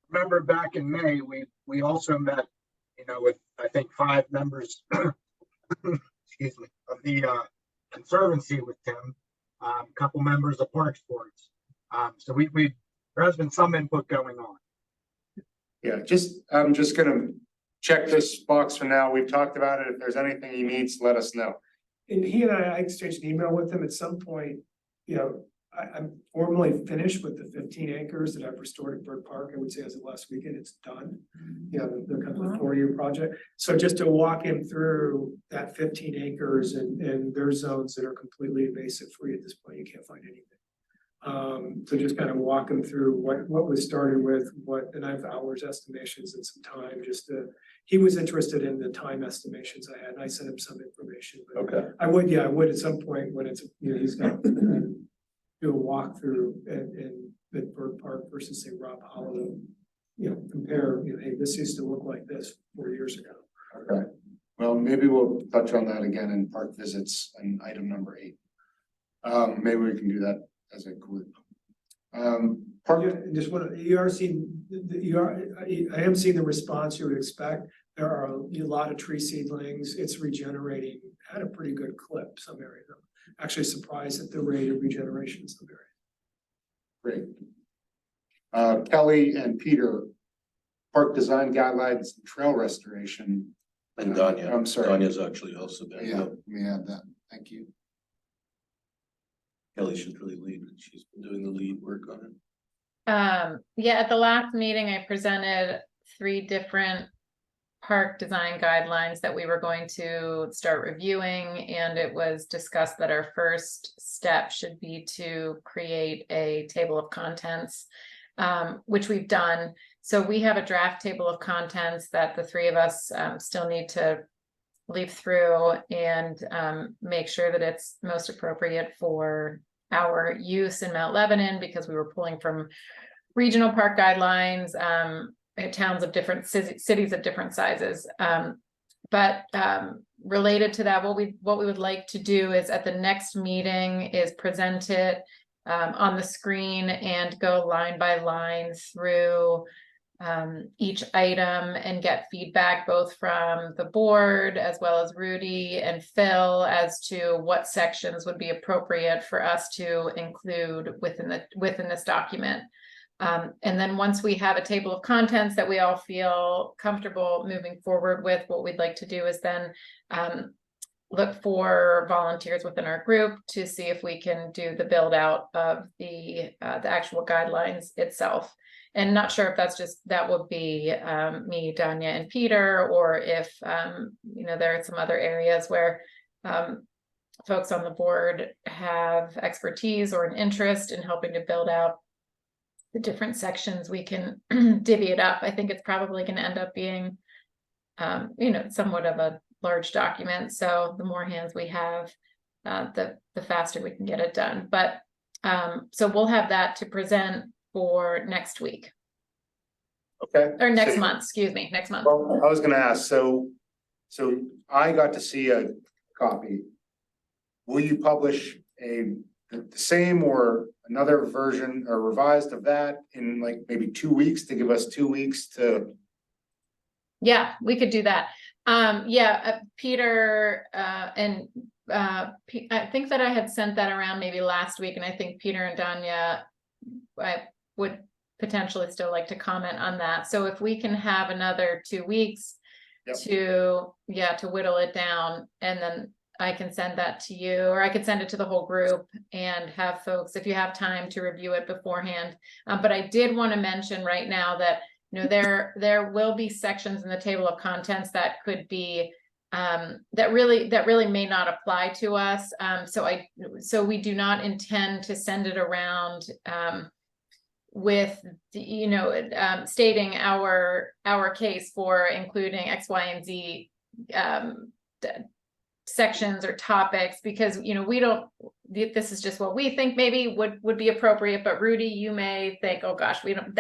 Remember back in May, we also met, with, I think, 5 members, excuse me, of the Conservancy with Tim, a couple members of Parks Boards. So there has been some input going on. Yeah, I'm just gonna check this box for now. We've talked about it. If there's anything he needs, let us know. And he and I exchanged an email with him at some point, I'm formally finished with the 15 acres that I've restored at Bird Park. I would say as of last weekend, it's done. The kind of 4-year project. So just to walk him through that 15 acres and their zones that are completely invasive free at this point, you can't find anything. So just kind of walk him through what was started with, and I have hours estimations and some time he was interested in the time estimations I had, and I sent him some information. But Okay. I would at some point when it's, he's got do a walkthrough in Bird Park versus say Rob Hollow, compare, hey, this used to look like this 4 years ago. Okay. Well, maybe we'll touch on that again in park visits and item number 8. Maybe we can do that as a group. Park, Just want to, I am seeing the response you would expect. There are a lot of tree seedlings. It's regenerating at a pretty good clip, some areas. I'm actually surprised at the rate of regeneration in some areas. great. Kelly and Peter, park design guidelines, and trail restoration. And Danya. I'm sorry. Danya's actually also been, Yeah, let me add that. Thank you. Kelly should really lead. She's been doing the lead work on it. Yeah, at the last meeting, I presented 3 different park design guidelines that we were going to start reviewing, and it was discussed that our first step should be to create a table of contents, which we've done. So we have a draft table of contents that the 3 of us still need to leaf through and make sure that it's most appropriate for our use in Mount Lebanon, because we were pulling from regional park guidelines, towns of different cities of different sizes. But related to that, what we would like to do is at the next meeting is present it on the screen and go line by line through each item and get feedback both from the board as well as Rudy and Phil as to what sections would be appropriate for us to include within this document. And then once we have a table of contents that we all feel comfortable moving forward with, what we'd like to do is then look for volunteers within our group to see if we can do the build out of the actual guidelines itself. And not sure if that would be me, Danya, and Peter, or if there are some other areas where folks on the board have expertise or an interest in helping to build out the different sections. We can divvy it up. I think it's probably going to end up being somewhat of a large document. So the more hands we have, the faster we can get it done. But so we'll have that to present for next week Okay. or next So- month, excuse me, next month. Well, I was gonna ask, so I got to see a copy. Will you publish the same or another version or revised of that in like maybe 2 weeks to give us 2 weeks to? Yeah, we could do that. Peter and I think that I had sent that around maybe last week, and I think Peter and Danya, I would potentially still like to comment on that. So if we can have another 2 weeks Yep. to whittle it down, and then I can send that to you, or I could send it to the whole group and have folks, if you have time, to review it beforehand. But I did want to mention right now that there will be sections in the table of contents that could be that really may not apply to us. So we do not intend to send it around with stating our case for including X, Y, and Z sections or topics, because we don't, this is just what we think maybe would be appropriate, but Rudy, you may think, oh gosh, we don't,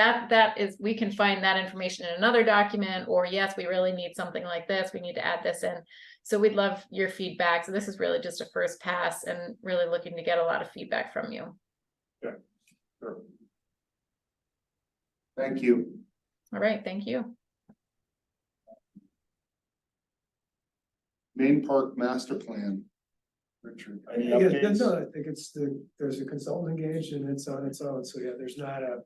we can find that information in another document, or yes, we really need something like this, we need to add this in. So we'd love your feedback. So this is really just a first pass and really looking to get a lot of feedback from you. Sure. Thank you. All right, thank you. Main Park Master Plan. Richard, any Yeah, updates? no, I think there's a consultant engaged and it's on its own, so yeah, there's not a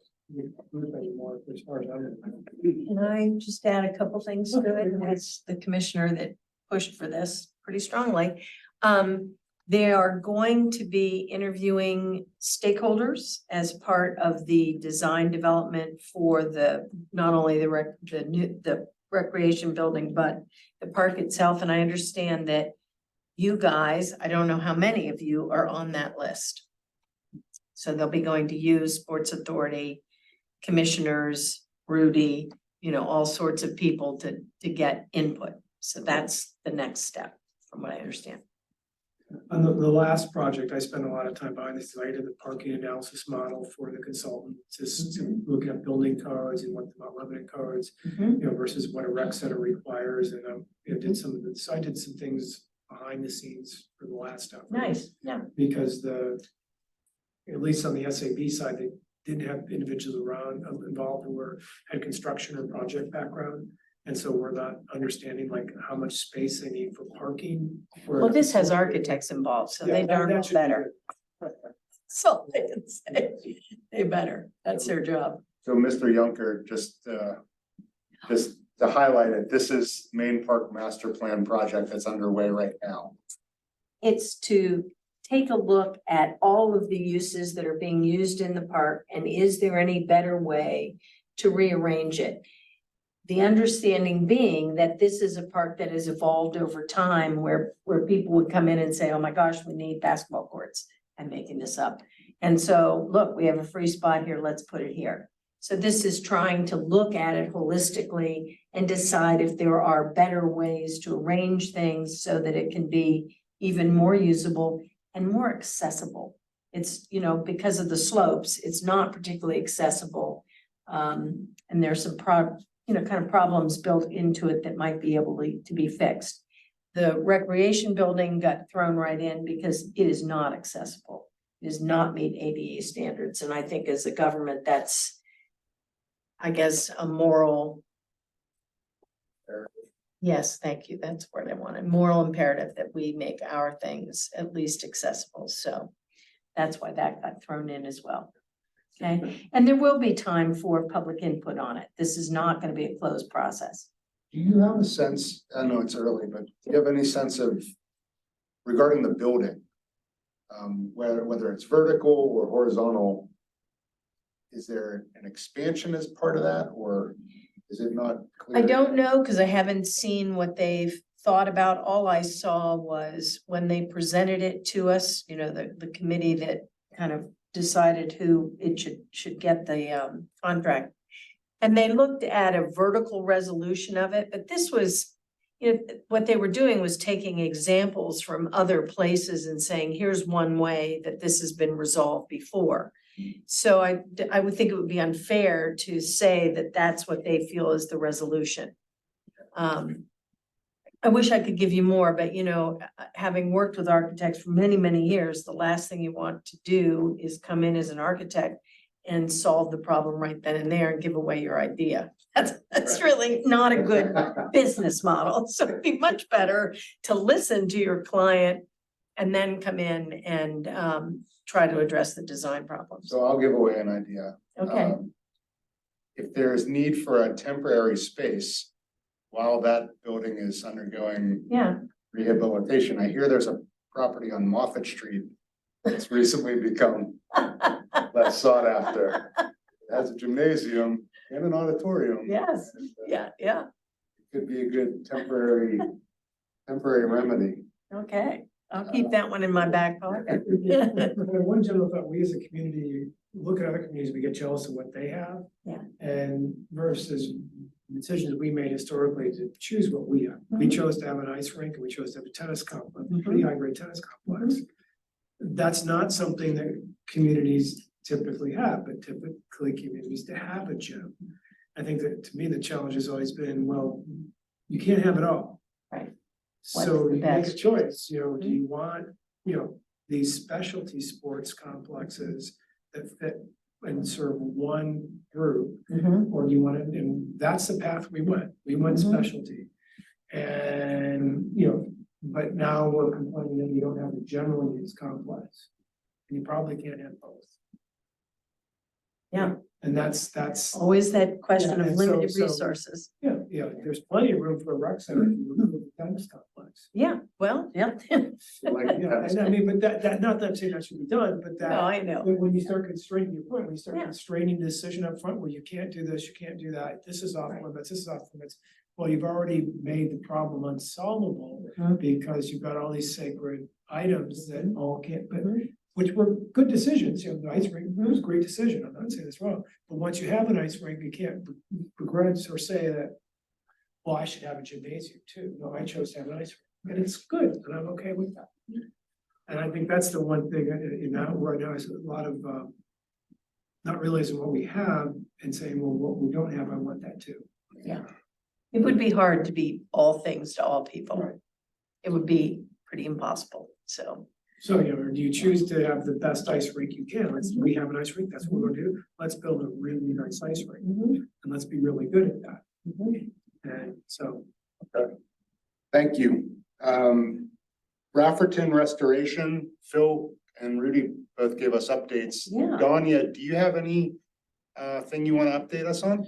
group anymore as far as I'm. Can I just add a couple things to it as the commissioner that pushed for this pretty strongly? They are going to be interviewing stakeholders as part of the design development for not only the recreation building, but the park itself. And I understand that you guys, I don't know how many of you are on that list. So they'll be going to use Sports Authority, commissioners, Rudy, all sorts of people to get input. So that's the next step, from what I understand. On the last project, I spent a lot of time behind the site of the parking analysis model for the consultant, just to look at building codes and what the Mount codes, versus what a rec center requires. And I did some things behind the scenes for the last stuff. Nice, yeah. Because at least on the SAB side, they didn't have individuals involved who had construction or project background. And so we're not understanding like how much space they need for parking. Well, this has architects involved, so they darn well better. So they can say, they better, that's their job. So Mr. Yunker, just to highlight it, this is Main Park Master Plan project that's underway right now. It's to take a look at all of the uses that are being used in the park, and is there any better way to rearrange it? The understanding being that this is a park that has evolved over time where people would come in and say, oh my gosh, we need basketball courts. I'm making this up. And so, look, we have a free spot here, let's put it here. So this is trying to look at it holistically and decide if there are better ways to arrange things so that it can be even more usable and more accessible. It's, because of the slopes, it's not particularly accessible. And there's some kind of problems built into it that might be able to be fixed. The recreation building got thrown right in because it is not accessible. It does not meet ADA standards. And I think as a government, that's, I guess, a moral. Yes, thank you. That's what I wanted. Moral imperative that we make our things at least accessible. So that's why that got thrown in as well. Okay, and there will be time for public input on it. This is not going to be a closed process. Do you have a sense, I know it's early, but do you have any sense of regarding the building. Whether it's vertical or horizontal. Is there an expansion as part of that, or is it not clear? I don't know, because I haven't seen what they've thought about. All I saw was when they presented it to us, you know, the committee that kind of decided who it should get the contract. And they looked at a vertical resolution of it, but this was, you know, what they were doing was taking examples from other places and saying, here's one way that this has been resolved before. So I would think it would be unfair to say that that's what they feel is the resolution. I wish I could give you more, but you know, having worked with architects for many, many years, the last thing you want to do is come in as an architect and solve the problem right then and there and give away your idea. That's really not a good business model. So it'd be much better to listen to your client and then come in and try to address the design problems. So I'll give away an idea. Okay, If there is need for a temporary space while that building is undergoing yeah. rehabilitation, I hear there's a property on Moffett Street that's recently become less sought after. It has a gymnasium and an auditorium. Yes, yeah. It could be a good temporary remedy. Okay, I'll keep that one in my back pocket. One general thought, we as a community, look at other communities, we get jealous of what they have. Yeah. And versus decisions we made historically to choose what we have. We chose to have an ice rink and we chose to have a tennis complex, a pretty high grade tennis complex. That's not something that communities typically have, but typically communities to have a gym. I think that to me, the challenge has always been, well, you can't have it all. Right. So What's the you make a best? choice, you know, do you want, you know, these specialty sports complexes that fit and serve one group? Mhm. Or do you want it, and that's the path we went Mhm. specialty. And, you know, but now we're complaining that you don't have a general use complex. And you probably can't have both. Yeah. And that's, Always that question Yeah, of and limited so- resources. yeah, there's plenty of room for a rec center if you remove the tennis complex. Yeah, well, yeah. Like, Yeah, and I mean, but that, not that I'm saying that should be done, but No, that. I know. When you start constraining your point, when you start Yeah. constraining the decision up front, where you can't do this, you can't do that, this is off limits, this is off limits. Well, you've already made the problem unsolvable Mhm. because you've got all these sacred items that all can't, but which were good decisions, you know, the ice rink was a great decision, I'm not saying it's wrong. But once you have an ice rink, you can't begrudge or say that, well, I should have a gymnasium too. No, I chose to have an ice rink, and it's good, and I'm okay with that. And I think that's the one thing, right now is a lot of, not realizing what we have and saying, well, what we don't have, I want that too. It would be hard to be all things to all people. Right. It would be pretty impossible, so. So, you know, do you choose to have the best ice rink you can? We have an ice rink, that's what we're gonna do. Let's build a really nice ice rink, and let's be really good at that. And so, Thank you. Rafferton Restoration, Phil and Rudy both gave us updates. Yeah. Danya, do you have any thing you want to update us on?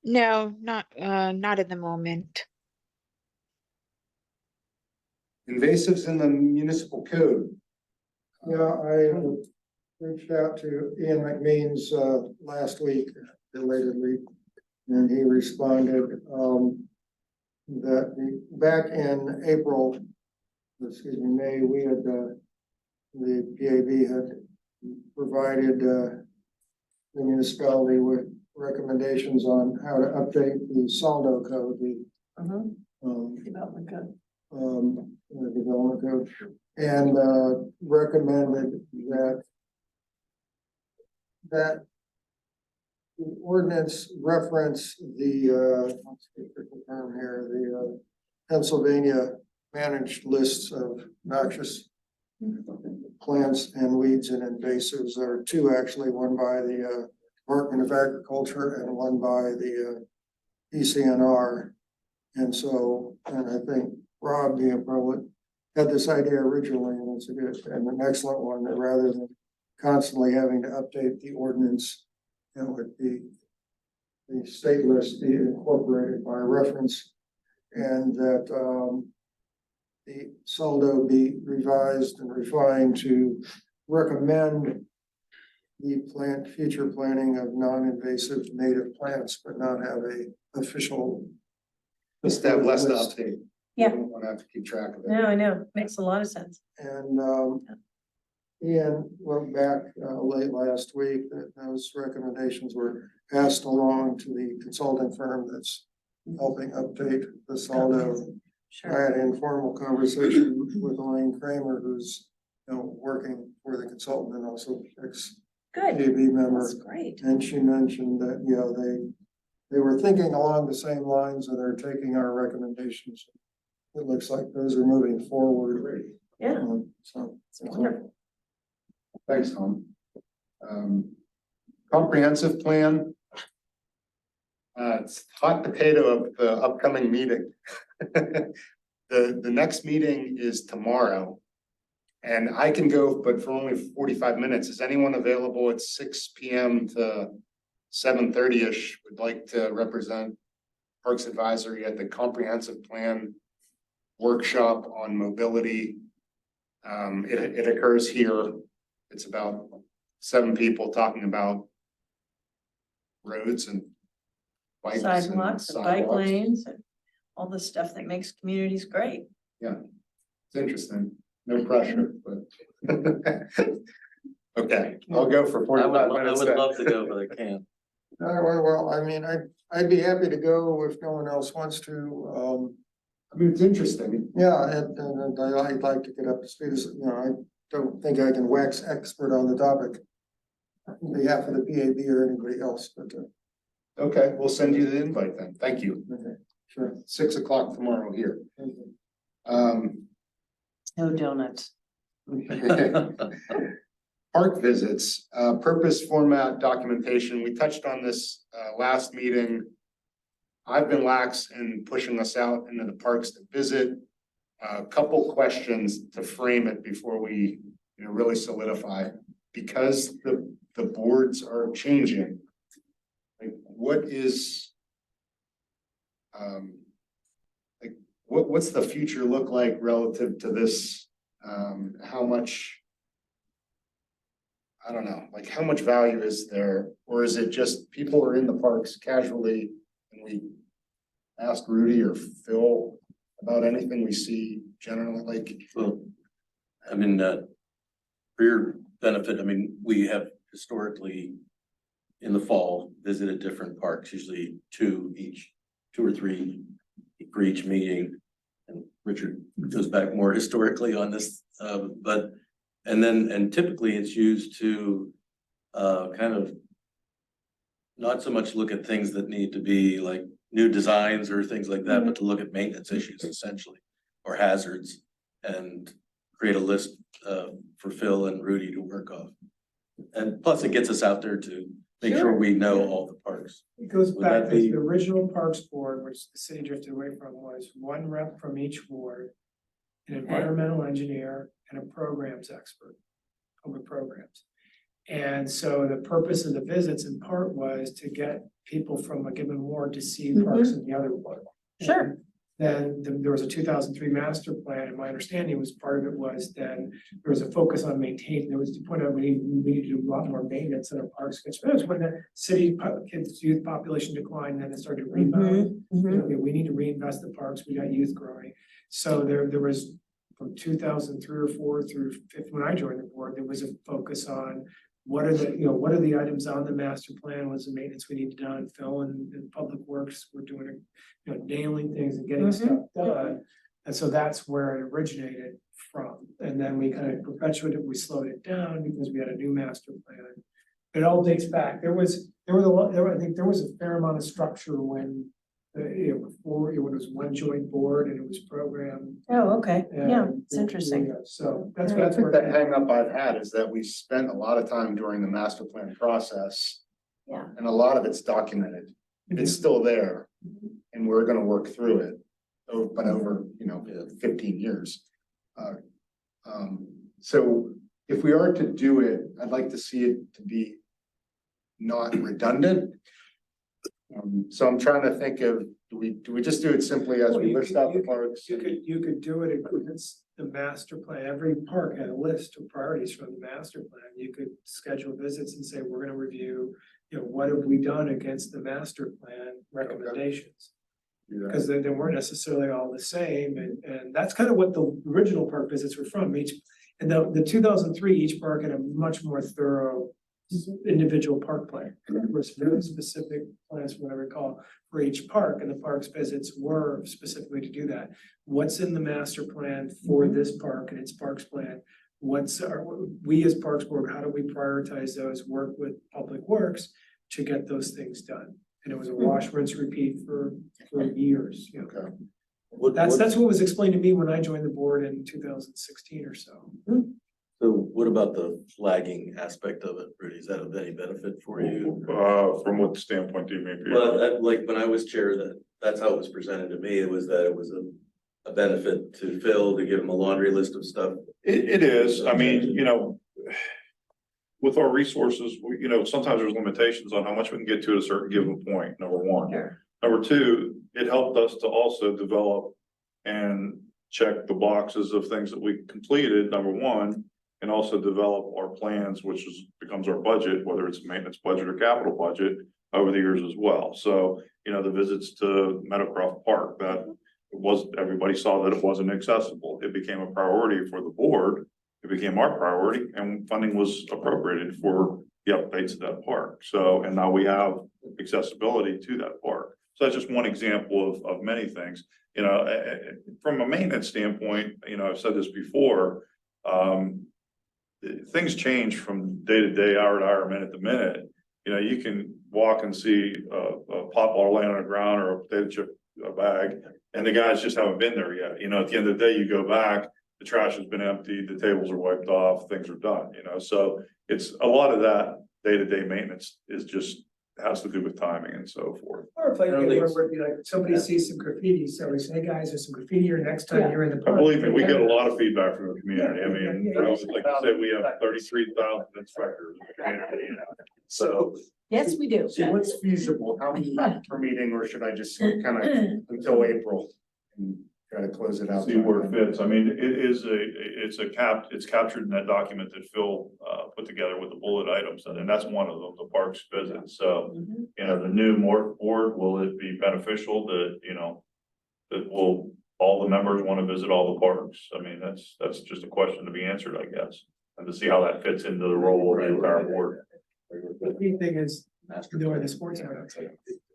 No, not at the moment. Invasives in the municipal code. Yeah, I reached out to Ian McMeans, last week, belatedly, and he responded, that back in April, May, we had, the PAB had provided, the municipality with recommendations on how to update the Saldo code, the, Development code. the development code, and recommended that the ordinance reference the what's the official term here, the Pennsylvania managed lists of noxious plants and weeds and invasives. There are two actually, one by the Department of Agriculture and one by the ECNR. And so, and I think Rob, probably had this idea originally, and it's a good and an excellent one, that rather than constantly having to update the ordinance, you know, the state list be incorporated by reference, and that the Saldo be revised and refined to recommend the future planting of non-invasive native plants, but not have a official. Just have less to list. update. Yeah. Don't want to have to keep track of it. No, I know, makes a lot of sense. And, Ian went back, late last week, that those recommendations were passed along to the consulting firm that's helping update the Saldo. I Sure. had an informal conversation with Elaine Kramer, who's, working for the consultant and also Good, ex-KB member. that's great. And she mentioned that, they were thinking along the same lines and they're taking our recommendations. It looks like those are moving forward. Yeah, So. it's wonderful. Thanks, Tom. Comprehensive plan. It's hot potato of the upcoming meeting. The next meeting is tomorrow. And I can go, but for only 45 minutes. Is anyone available at 6 PM to 7:30-ish? Would like to represent Parks Advisory at the comprehensive plan workshop on mobility. It occurs here. It's about 7 people talking about roads and bikes and Sidewalks, and bike sidewalks. lanes, and all the stuff that makes communities great. It's interesting. No pressure, but. Okay, I'll go for I 45 would minutes. love to go, but I can't. Well, I mean, I'd be happy to go if no one else wants to. I mean, it's interesting. Yeah, and I'd like to get up to speed, I don't think I can wax expert on the topic. On behalf of the PAB or anybody else, but, Okay, we'll send you the invite then. Thank you. okay, sure. 6 o'clock tomorrow here. No donuts. Park visits, purpose, format, documentation. We touched on this last meeting. I've been lax in pushing us out into the parks to visit. A couple questions to frame it before we, really solidify. Because the boards are changing. Like, what is what's the future look like relative to this? How much, I don't know, like how much value is there? Or is it just people are in the parks casually and we ask Rudy or Phil about anything we see generally, like? Well, I mean, for your benefit, I mean, we have historically in the fall visited different parks, usually 2 or 3 for each meeting. And Richard goes back more historically on this, and typically it's used to kind of not so much look at things that need to be like new designs or things like that, but to look at maintenance issues essentially, or hazards, and create a list for Phil and Rudy to work off. And plus it gets us out there to make sure we know all the parks. It goes Would back that to be- the original Parks Board, which the city drifted away from, was 1 rep from each ward, an environmental engineer and a programs expert, public programs. And so the purpose of the visits in part was to get people from a given ward to see parks in the other ward. Sure. Then there was a 2003 master plan, and my understanding was part of it was then there was a focus on maintaining, there was to point out we need to do a lot more maintenance in our parks, which was when the city kids youth population declined, and then it started to rebound. Okay, we need to reinvest the parks, we got youth growing. So there was from 2003 or 4 through 5 when I joined the board, there was a focus on what are the items on the master plan, what's the maintenance we need done. Phil and Public Works were doing, nailing things and getting stuff done. And so that's where it originated from. And then we kind of perpetuated it, we slowed it down because we had a new master plan. It all dates back. I think there was a fair amount of structure when before when it was one joint board and it was programmed. Oh, okay, yeah, and- it's interesting. So I that's think where. the hang up I've had is that we spent a lot of time during the master plan process. Yeah. And a lot of it's documented. It's still there. And we're gonna work through it. But over, 15 years. So if we are to do it, I'd like to see it to be not redundant. So I'm trying to think of, do we just do it simply as Well, we you list could- out the you could- parks? You could do it against the master plan. Every park had a list of priorities from the master plan. You could schedule visits and say, we're gonna review, what have we done against the master plan recommendations? Do that. Because they weren't necessarily all the same, and that's kind of what the original park visits were from, and the 2003, each park had a much more thorough individual park plan. There was very specific plans, from what I recall, for each park, and the parks visits were specifically to do that. What's in the master plan for this park and its parks plan? We as Parks Board, how do we prioritize those, work with Public Works to get those things done? And it was a wash, rinse, repeat for years, Okay. That's what was explained to me when I joined the board in 2016 or so. So what about the flagging aspect of it, Rudy? Is that of any benefit for you? From what standpoint do you mean? Peter? Well, like when I was chair, that's how it was presented to me. It was that it was a benefit to Phil to give him a laundry list of stuff. It is, I mean, with our resources, sometimes there's limitations on how much we can get to at a certain given point, number one. Number two, it helped us to also develop and check the boxes of things that we completed, number one, and also develop our plans, which becomes our budget, whether it's maintenance budget or capital budget over the years as well. So, the visits to Meadowcroft Park, everybody saw that it wasn't accessible. It became a priority for the board. It became our priority, and funding was appropriated for the updates of that park. So, and now we have accessibility to that park. So that's just one example of many things. From a maintenance standpoint, I've said this before, things change from day to day, hour to hour, minute to minute. You can walk and see a pop ball laying on the ground or a potato chip bag, and the guys just haven't been there yet. At the end of the day, you go back, the trash has been emptied, the tables are wiped off, things are done, so it's a lot of that day-to-day maintenance has to do with timing and so forth. Or if somebody sees some graffiti, so we say, hey guys, there's some graffiti here next time you're in the park. Believe me, we get a lot of feedback from the community. I mean, like I said, we have 33,000 inspectors in the community, so. Yes, we do. So what's feasible? How many per meeting, or should I just kind of until April and try to close it out? See where it fits. I mean, it's captured in that document that Phil put together with the bullet items, and that's one of them, the parks visit. So, the new board, will it be beneficial that will all the members want to visit all the parks? I mean, that's just a question to be answered, I guess, and to see how that fits into the role of the entire board. The key thing is, the sports are,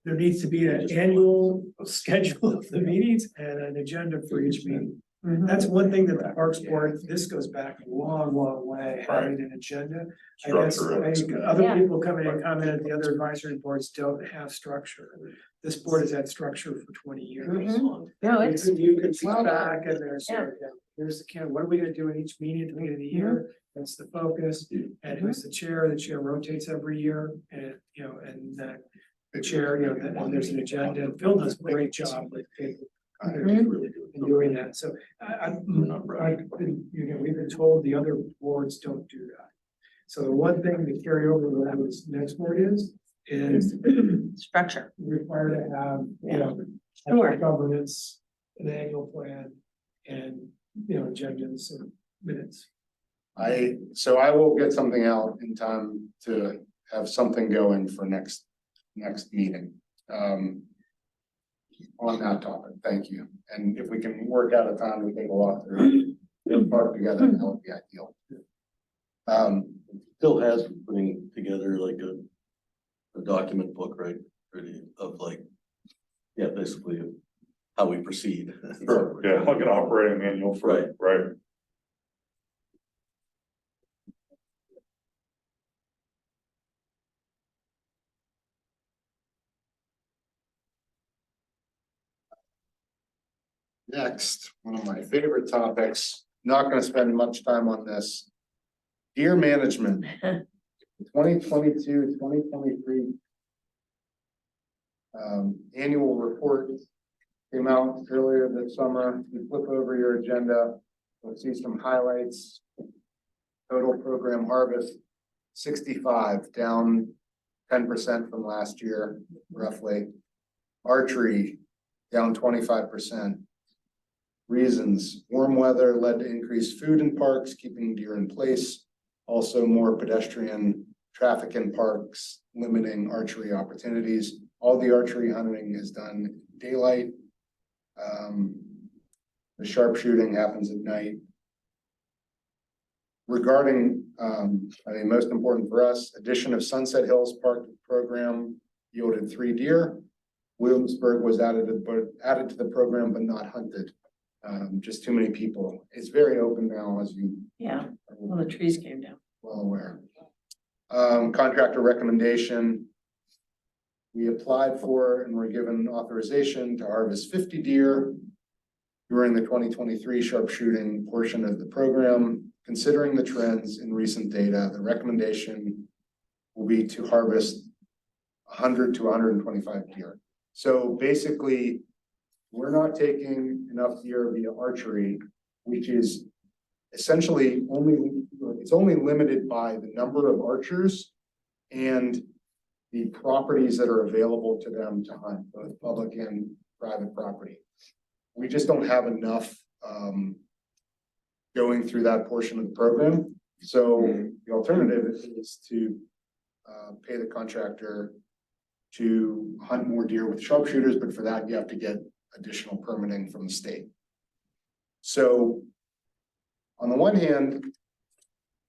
there needs to be an annual schedule of the meetings and an agenda for each meeting. That's one thing that the Parks Board, this goes back a long, long way, having an agenda. I guess Structure. other people come in and comment, the other advisory boards don't have structure. This board has had structure for 20 years. No, You can see back and here's what are we gonna do in each meeting at the beginning of the year? That's the focus, and who's the chair rotates every year, and, and the chair, and there's an agenda, and Phil does a great job with in doing that, so we've been told the other boards don't do that. So the one thing to carry over to this next board is structure. required to have, Sure. governance, an annual plan, and, agendas and minutes. So I will get something out in time to have something going for next meeting. On that topic, thank you. And if we can work out a time, we can go out there, part together, that would be ideal. Phil has been putting together like a document book, right? Basically how we proceed. Sure, yeah, like an operating manual for, right. Next, one of my favorite topics, not gonna spend much time on this. Deer management, 2022, 2023. Annual report came out earlier this summer. You flip over your agenda, you'll see some highlights. Total program harvest, 65, down 10% from last year, roughly. Archery, down 25%. Reasons, warm weather led to increased food in parks, keeping deer in place. Also more pedestrian traffic in parks, limiting archery opportunities. All the archery hunting is done daylight. The sharpshooting happens at night. Regarding, I think most important for us, addition of Sunset Hills Park program yielded 3 deer. Williamsburg was added to the program, but not hunted. Just too many people. It's very open now, as you Yeah, are well, the trees came down. well aware. Contractor recommendation. We applied for and were given authorization to harvest 50 deer during the 2023 sharpshooting portion of the program. Considering the trends in recent data, the recommendation will be to harvest 100 to 125 deer. So basically, we're not taking enough deer via archery, which is essentially it's only limited by the number of archers and the properties that are available to them to hunt, both public and private property. We just don't have enough going through that portion of the program. So the alternative is to pay the contractor to hunt more deer with sharpshooters, but for that you have to get additional permitting from the state. So on the one hand,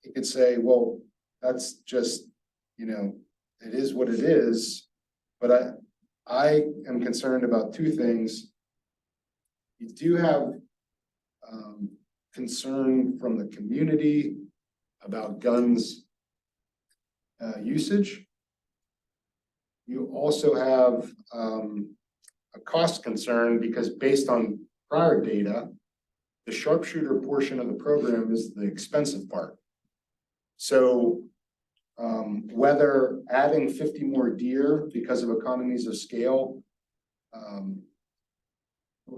you could say, well, that's just, it is what it is. But I am concerned about 2 things. You do have concern from the community about guns usage. You also have a cost concern because based on prior data, the sharpshooter portion of the program is the expensive part. So whether adding 50 more deer because of economies of scale,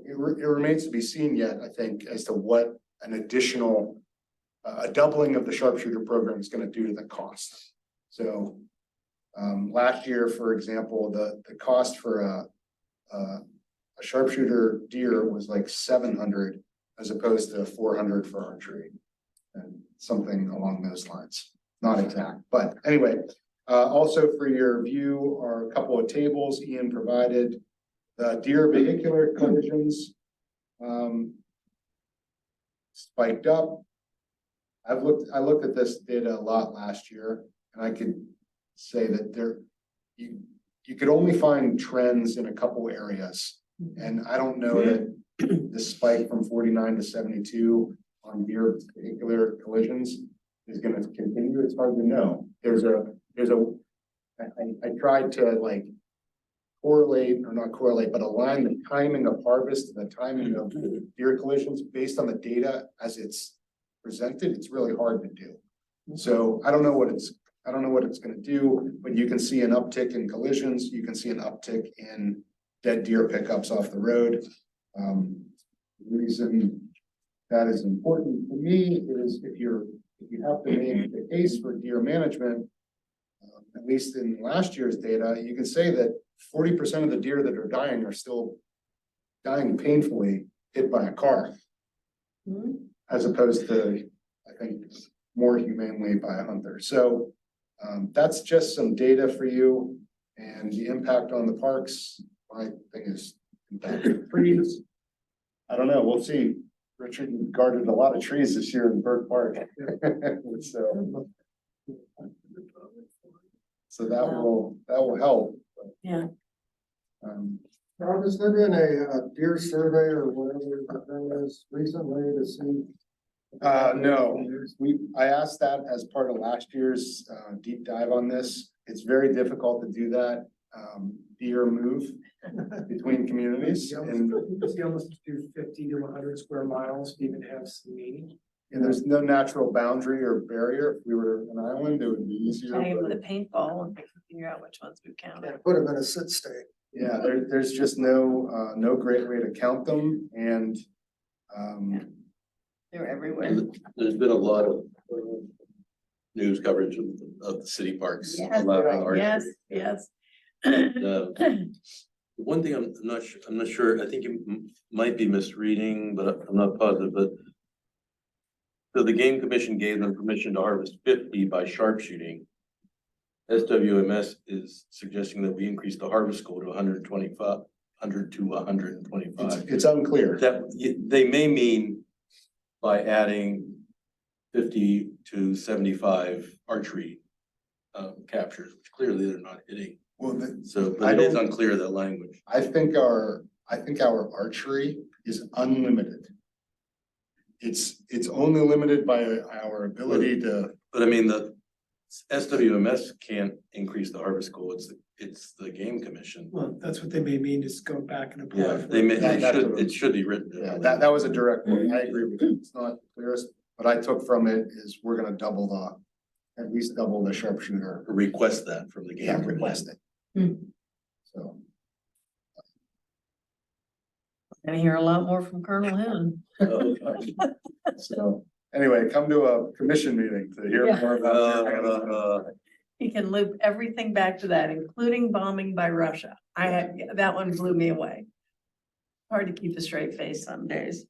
it remains to be seen yet, I think, as to what an additional, a doubling of the sharpshooter program is going to do to the cost. So last year, for example, the cost for a sharpshooter deer was like 700 as opposed to 400 for archery, and something along those lines. Not exact, but anyway, also for your view are a couple of tables Ian provided. The deer vehicular collisions spiked up. I looked at this data a lot last year, and I could say that you could only find trends in a couple areas, and I don't know that the spike from 49 to 72 on deer vehicular collisions is going to continue. It's hard to know. I tried to like correlate, or not correlate, but align the timing of harvest and the timing of deer collisions based on the data as it's presented. It's really hard to do. So I don't know what it's going to do, but you can see an uptick in collisions. You can see an uptick in dead deer pickups off the road. The reason that is important to me is if you have to make the case for deer management, at least in last year's data, you can say that 40% of the deer that are dying are still dying painfully hit by a car, as opposed to, I think, more humanely by a hunter. So that's just some data for you, and the impact on the parks. My thing is impact on trees. I don't know. We'll see. Richard guarded a lot of trees this year in Burke Park. So that will help. Yeah. Rob, has there been a deer survey or whatever that was recently to see? No, I asked that as part of last year's deep dive on this. It's very difficult to do that. Deer move between communities, and You almost do 50 to 100 square miles to even have some meaning. there's no natural boundary or barrier. If we were an island, it would be easier. Playing with but- a paintball and figure out which ones we counted. Put them in a sit state. Yeah, there's just no great way to count them, and They're everywhere. There's been a lot of news coverage of the city parks Yes, allowing archery. yes, Yes. One thing I'm not sure, I think you might be misreading, but I'm not positive, but. So the game commission gave them permission to harvest 50 by sharpshooting. SWMS is suggesting that we increase the harvest goal to 125, 100 to 125. It's unclear. That they may mean by adding 50 to 75 archery captures, which clearly they're not hitting. Well, So, I but it is don't- unclear that language. I think our archery is unlimited. It's only limited by our ability to, But I mean, the SWMS can't increase the harvest goal. It's the game commission. Well, that's what they may mean is go back and apply. Yeah, for they may, it. they That's should, what- it should be written. yeah, that was a direct one. I agree with you. It's not clearest. What I took from it is we're gonna at least double the sharpshooter. Request that from the game. Yeah, commission. request it. Hmm. So, Gonna hear a lot more from Colonel Hen. so anyway, come to a commission meeting to hear Yeah. more about. He can loop everything back to that, including bombing by Russia. That one blew me away. Hard to keep a straight face some days.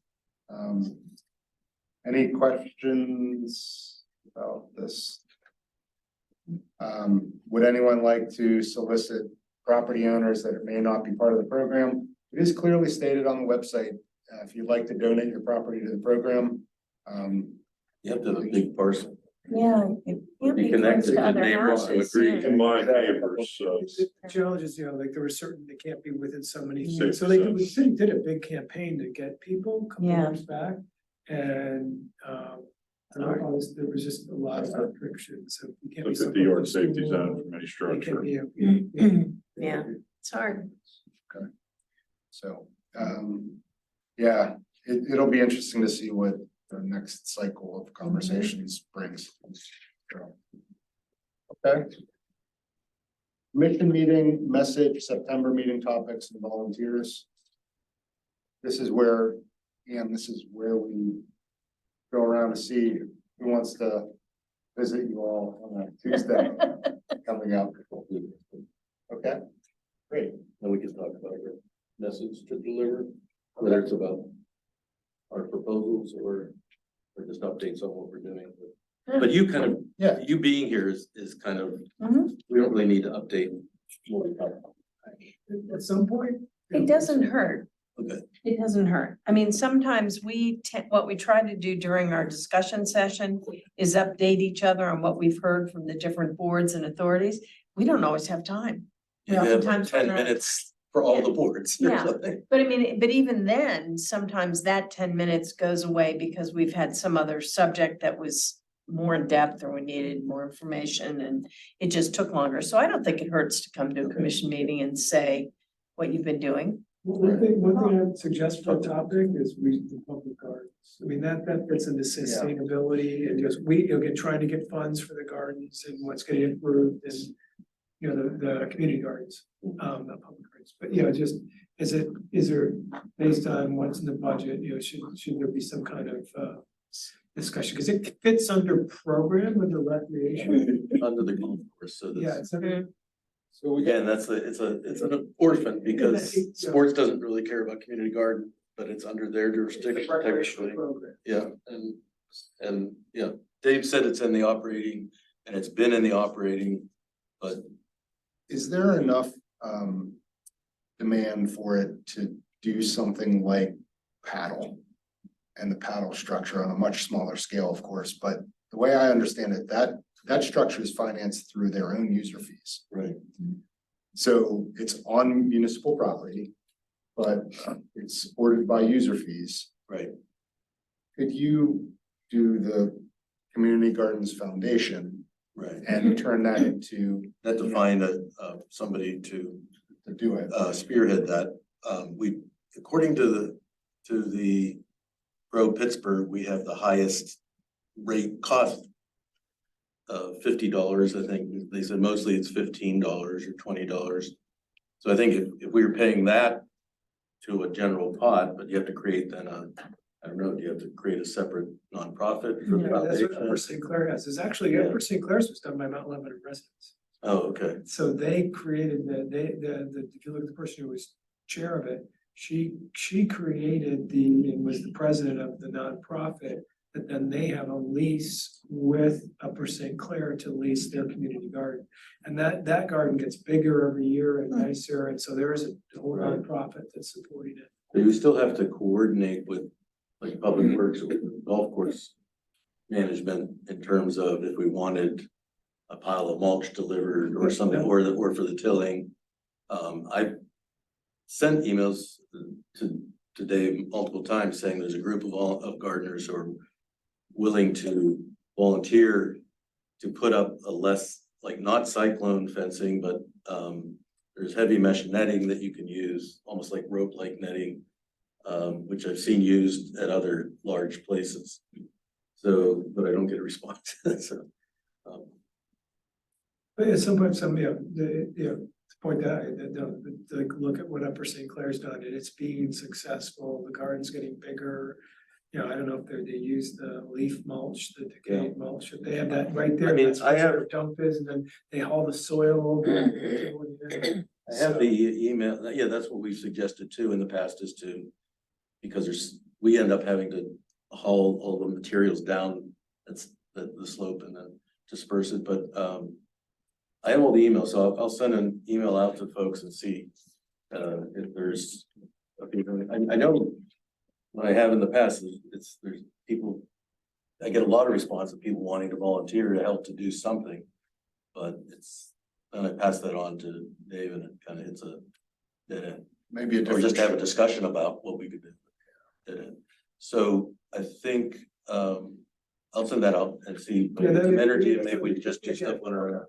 Any questions about this? Would anyone like to solicit property owners that may not be part of the program? It is clearly stated on the website, if you'd like to donate your property to the program. You have to have a big parcel. Yeah. It can't Be be close connected to to other neighbors to houses, agree. yeah. Combined neighbors, so. The challenge is, like there were certain, they can't be within so many feet, 6%. so the city did a big campaign to get people a couple Yeah. years back. And, there was just a lot of restrictions, so you can't be. Look so at the yard close to safety school, zone from any they structure. can't be- Yeah, it's hard. So, yeah, it'll be interesting to see what the next cycle of conversations brings. So, okay. Mission meeting, message, September meeting topics and volunteers. This is where we go around to see who wants to visit you all on a Tuesday coming up. Okay, great. Then we can talk about your message to deliver, whether it's about our proposals or just updates on what we're doing. But you kind of, Yeah. you being here is kind of, Mhm. we don't really need to update. More. At some point. It doesn't hurt. Okay. It doesn't hurt. I mean, sometimes what we try to do during our discussion session is update each other on what we've heard from the different boards and authorities. We don't always have time. You have like Oftentimes 10 we're not- minutes for all the boards. or Yeah. something. But I mean, but even then, sometimes that 10 minutes goes away because we've had some other subject that was more in depth or we needed more information and it just took longer. So I don't think it hurts to come to a commission meeting and say what you've been doing. One thing I'd suggest for a topic is the public gardens. I mean, that fits into sustainability and just trying to get funds for the gardens and what's getting improved and. The community gardens, not public gardens, but is there, based on what's in the budget, should there be some kind of discussion? Because it fits under program under recreation. Under the golf course, so Yeah, that's, it's So we again, it's an orphan because Yeah, so- sports doesn't really care about community garden, but it's under their jurisdiction technically. program. Yeah, and, yeah, Dave said it's in the operating and it's been in the operating, but is there enough demand for it to do something like paddle? And the paddle structure on a much smaller scale, of course, but the way I understand it, that structure is financed through their own user fees. right. So it's on municipal property, but it's supported by user fees. Right. Could you do the Community Gardens Foundation Right. and turn that into Had to find somebody to do it? spearhead that. According to the Grow Pittsburgh, we have the highest rate cost of $50. I think they said mostly it's $15 or $20. So I think if we were paying that to a general pot, but you have to create then I don't know, do you have to create a separate nonprofit for the Yeah, that's what foundation? Upper St. Clair has. There's actually, Yeah. Upper St. Clair's was done by Mount Lebanon residents. Oh, okay. So they created if you look at the person who was chair of it, she created and was the president of the nonprofit. But then they have a lease with Upper St. Clair to lease their community garden. And that garden gets bigger every year and nicer, and so there is a whole nonprofit that's supporting it. But you still have to coordinate with like Public Works or golf course management in terms of if we wanted a pile of mulch delivered or something, or for the tilling. I sent emails to Dave multiple times saying there's a group of gardeners who are willing to volunteer to put up a less, like not cyclone fencing, but there's heavy mesh netting that you can use, almost like rope-like netting, which I've seen used at other large places. So, but I don't get a response. So, But yeah, sometimes to point out, like, look at what Upper St. Clair's done, and it's being successful, the garden's getting bigger. I don't know if they use the leaf mulch, the decayed mulch, if they have that right there. I mean, that's I where have- their dump is, and then they haul the soil over. I have the email, yeah, that's what we've suggested too in the past is because we end up having to haul all the materials down, that's the slope and then disperse it, but I have all the emails, so I'll send an email out to folks and see if there's. I know what I have in the past is there's people, I get a lot of response of people wanting to volunteer to help to do something, but then I pass that on to Dave and it kind of hits a dead end. Maybe a Or different. just have a discussion about what we could do. Dead end. So I think I'll send that out and see Yeah, that'd some be- energy and maybe we just do stuff when we're.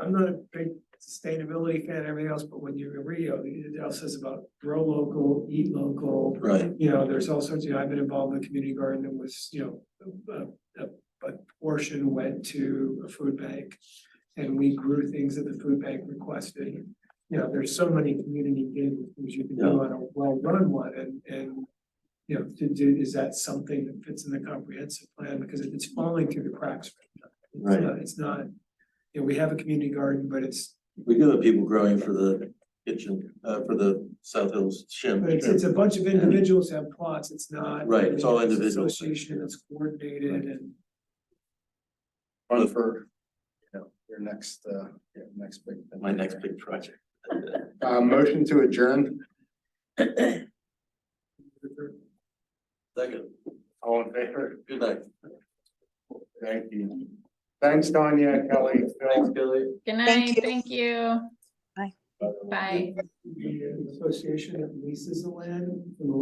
I'm not a big sustainability fan and everything else, but when you read, it also says about grow local, eat local. Right. There's all sorts I've been involved in the community garden that was, a portion went to a food bank. And we grew things that the food bank requested. There's so many community engagement things you can do on a well-run one and. Is that something that fits in the comprehensive plan? Because it's falling through the cracks. Right. It's not, we have a community garden, but We do have people growing for the kitchen, for the South Hills shim. But it's a bunch of individuals have plots, it's not. Right, it's all an individuals. Association that's coordinated and. Fun for, your next big. thing. My next big project. Motion to adjourn, Second, all in favor? good night. Thank you. Thanks, Tanya, Kelly, Thanks, Phil. Kelly. Good Thank night, you. thank you. Bye. Bye. The association that leases the land from the